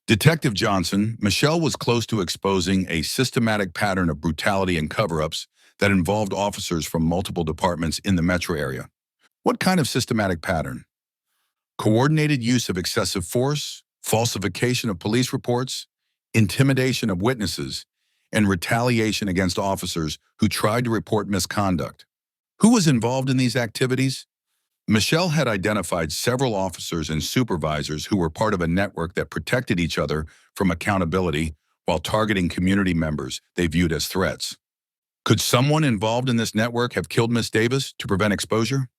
Detective Johnson, Michelle was close to exposing a systematic pattern of brutality and cover-ups that involved officers from multiple departments in the metro area. What kind of systematic pattern? Coordinated use of excessive force, falsification of police reports, intimidation of witnesses, and retaliation against officers who tried to report misconduct. Who was involved in these activities? Michelle had identified several officers and supervisors who were part of a network that protected each other from accountability while targeting community members they viewed as threats. Could someone involved in this network have killed Miss Davis to prevent exposure?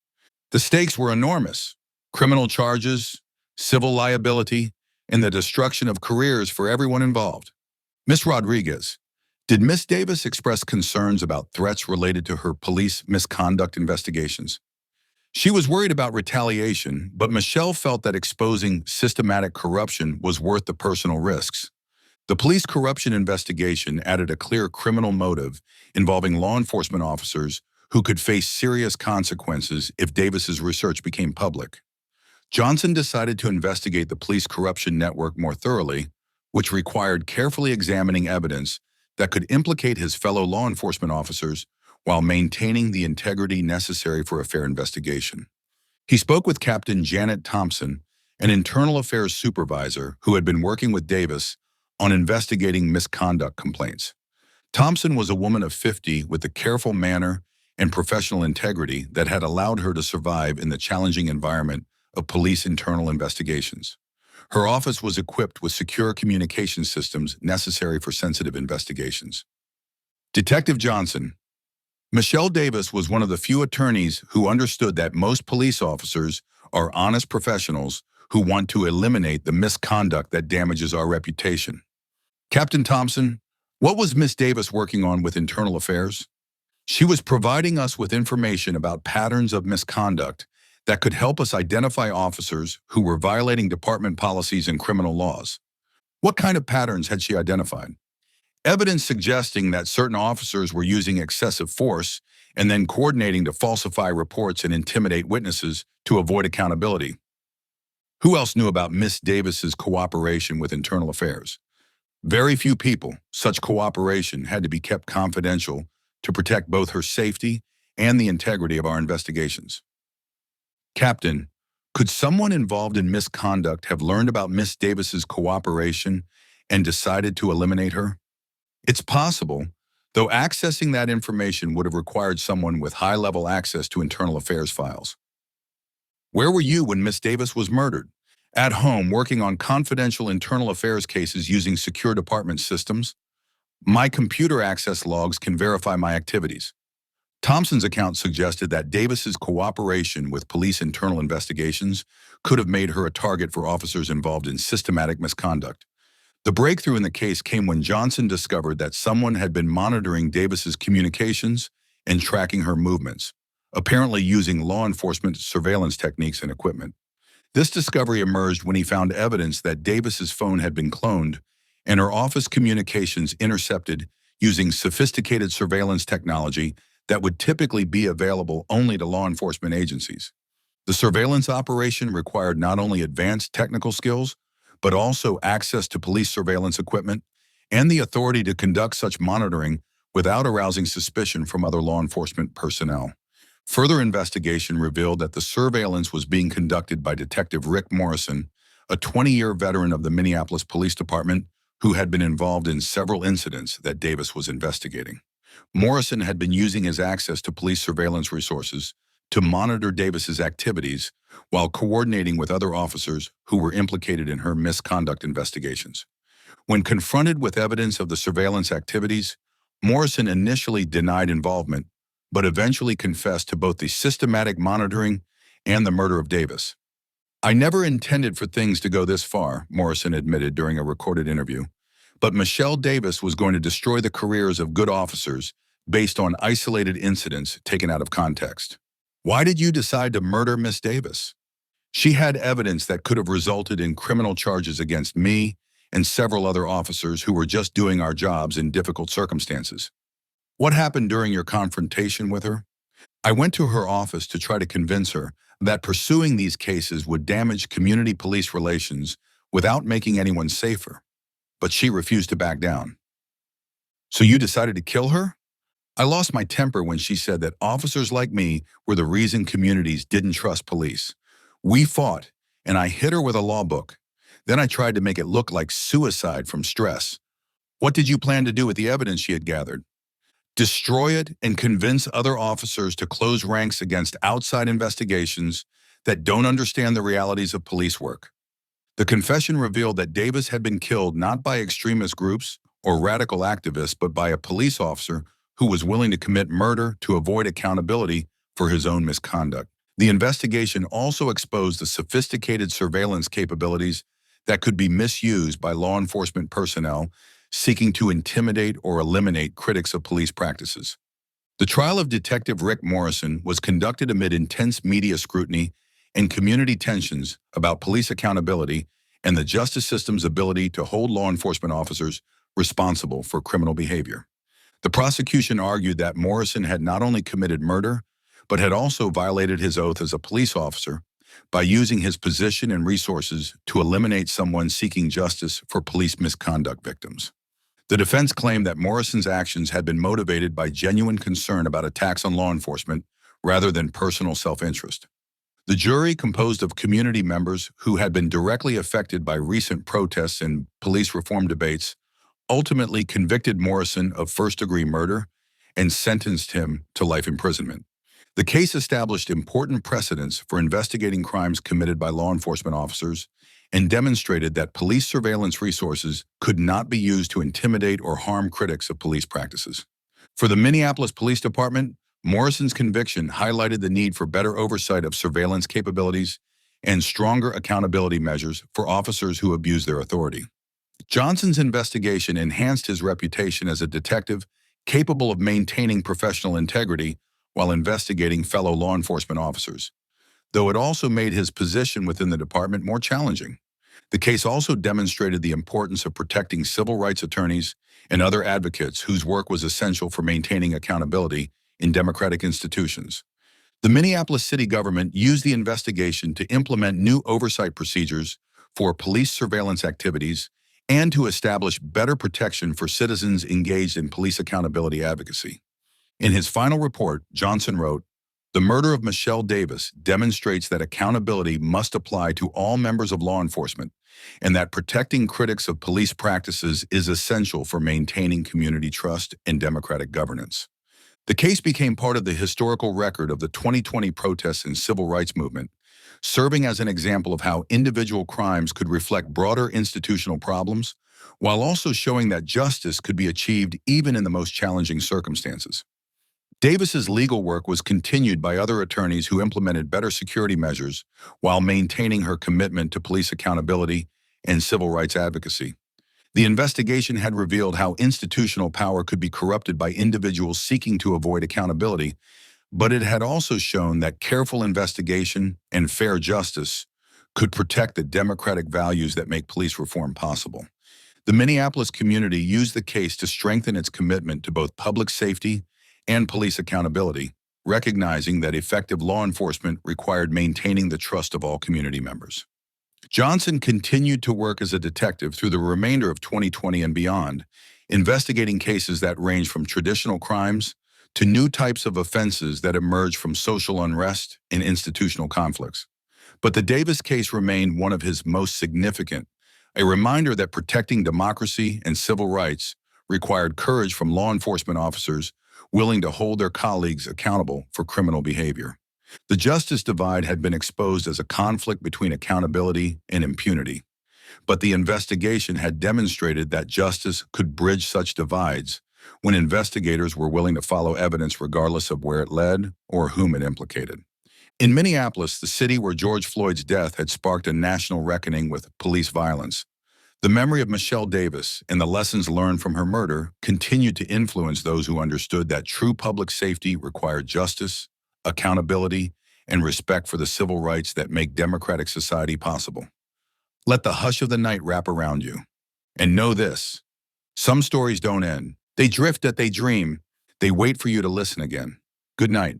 The stakes were enormous: criminal charges, civil liability, and the destruction of careers for everyone involved. Miss Rodriguez, did Miss Davis express concerns about threats related to her police misconduct investigations? She was worried about retaliation, but Michelle felt that exposing systematic corruption was worth the personal risks. The police corruption investigation added a clear criminal motive involving law enforcement officers who could face serious consequences if Davis's research became public. Johnson decided to investigate the police corruption network more thoroughly, which required carefully examining evidence that could implicate his fellow law enforcement officers while maintaining the integrity necessary for a fair investigation. He spoke with Captain Janet Thompson, an internal affairs supervisor who had been working with Davis on investigating misconduct complaints. Thompson was a woman of 50 with a careful manner and professional integrity that had allowed her to survive in the challenging environment of police internal investigations. Her office was equipped with secure communication systems necessary for sensitive investigations. Detective Johnson, Michelle Davis was one of the few attorneys who understood that most police officers are honest professionals who want to eliminate the misconduct that damages our reputation. Captain Thompson, what was Miss Davis working on with internal affairs? She was providing us with information about patterns of misconduct that could help us identify officers who were violating department policies and criminal laws. What kind of patterns had she identified? Evidence suggesting that certain officers were using excessive force and then coordinating to falsify reports and intimidate witnesses to avoid accountability. Who else knew about Miss Davis's cooperation with internal affairs? Very few people. Such cooperation had to be kept confidential to protect both her safety and the integrity of our investigations. Captain, could someone involved in misconduct have learned about Miss Davis's cooperation and decided to eliminate her? It's possible, though accessing that information would have required someone with high-level access to internal affairs files. Where were you when Miss Davis was murdered? At home, working on confidential internal affairs cases using secure department systems. My computer access logs can verify my activities. Thompson's account suggested that Davis's cooperation with police internal investigations could have made her a target for officers involved in systematic misconduct. The breakthrough in the case came when Johnson discovered that someone had been monitoring Davis's communications and tracking her movements, apparently using law enforcement surveillance techniques and equipment. This discovery emerged when he found evidence that Davis's phone had been cloned and her office communications intercepted using sophisticated surveillance technology that would typically be available only to law enforcement agencies. The surveillance operation required not only advanced technical skills, but also access to police surveillance equipment and the authority to conduct such monitoring without arousing suspicion from other law enforcement personnel. Further investigation revealed that the surveillance was being conducted by Detective Rick Morrison, a 20-year veteran of the Minneapolis Police Department who had been involved in several incidents that Davis was investigating. Morrison had been using his access to police surveillance resources to monitor Davis's activities while coordinating with other officers who were implicated in her misconduct investigations. When confronted with evidence of the surveillance activities, Morrison initially denied involvement, but eventually confessed to both the systematic monitoring and the murder of Davis. I never intended for things to go this far, Morrison admitted during a recorded interview, but Michelle Davis was going to destroy the careers of good officers based on isolated incidents taken out of context. Why did you decide to murder Miss Davis? She had evidence that could have resulted in criminal charges against me and several other officers who were just doing our jobs in difficult circumstances. What happened during your confrontation with her? I went to her office to try to convince her that pursuing these cases would damage community police relations without making anyone safer. But she refused to back down. "So you decided to kill her?" I lost my temper when she said that officers like me were the reason communities didn't trust police. We fought, and I hit her with a law book. Then I tried to make it look like suicide from stress. "What did you plan to do with the evidence she had gathered?" "Destroy it and convince other officers to close ranks against outside investigations that don't understand the realities of police work." The confession revealed that Davis had been killed not by extremist groups or radical activists, but by a police officer who was willing to commit murder to avoid accountability for his own misconduct. The investigation also exposed the sophisticated surveillance capabilities that could be misused by law enforcement personnel seeking to intimidate or eliminate critics of police practices. The trial of Detective Rick Morrison was conducted amid intense media scrutiny and community tensions about police accountability and the justice system's ability to hold law enforcement officers responsible for criminal behavior. The prosecution argued that Morrison had not only committed murder, but had also violated his oath as a police officer by using his position and resources to eliminate someone seeking justice for police misconduct victims. The defense claimed that Morrison's actions had been motivated by genuine concern about attacks on law enforcement rather than personal self-interest. The jury, composed of community members who had been directly affected by recent protests and police reform debates, ultimately convicted Morrison of first-degree murder and sentenced him to life imprisonment. The case established important precedents for investigating crimes committed by law enforcement officers and demonstrated that police surveillance resources could not be used to intimidate or harm critics of police practices. For the Minneapolis Police Department, Morrison's conviction highlighted the need for better oversight of surveillance capabilities and stronger accountability measures for officers who abuse their authority. Johnson's investigation enhanced his reputation as a detective capable of maintaining professional integrity while investigating fellow law enforcement officers, though it also made his position within the department more challenging. The case also demonstrated the importance of protecting civil rights attorneys and other advocates whose work was essential for maintaining accountability in democratic institutions. The Minneapolis city government used the investigation to implement new oversight procedures for police surveillance activities and to establish better protection for citizens engaged in police accountability advocacy. In his final report, Johnson wrote, "The murder of Michelle Davis demonstrates that accountability must apply to all members of law enforcement and that protecting critics of police practices is essential for maintaining community trust and democratic governance." The case became part of the historical record of the 2020 protests and civil rights movement, serving as an example of how individual crimes could reflect broader institutional problems, while also showing that justice could be achieved even in the most challenging circumstances. Davis's legal work was continued by other attorneys who implemented better security measures while maintaining her commitment to police accountability and civil rights advocacy. The investigation had revealed how institutional power could be corrupted by individuals seeking to avoid accountability, but it had also shown that careful investigation and fair justice could protect the democratic values that make police reform possible. The Minneapolis community used the case to strengthen its commitment to both public safety and police accountability, recognizing that effective law enforcement required maintaining the trust of all community members. Johnson continued to work as a detective through the remainder of 2020 and beyond, investigating cases that range from traditional crimes to new types of offenses that emerge from social unrest and institutional conflicts. But the Davis case remained one of his most significant, a reminder that protecting democracy and civil rights required courage from law enforcement officers willing to hold their colleagues accountable for criminal behavior. The justice divide had been exposed as a conflict between accountability and impunity, but the investigation had demonstrated that justice could bridge such divides when investigators were willing to follow evidence regardless of where it led or whom it implicated. In Minneapolis, the city where George Floyd's death had sparked a national reckoning with police violence, the memory of Michelle Davis and the lessons learned from her murder continued to influence those who understood that true public safety required justice, accountability, and respect for the civil rights that make democratic society possible. Let the hush of the night wrap around you. And know this: some stories don't end. They drift as they dream. They wait for you to listen again. Good night.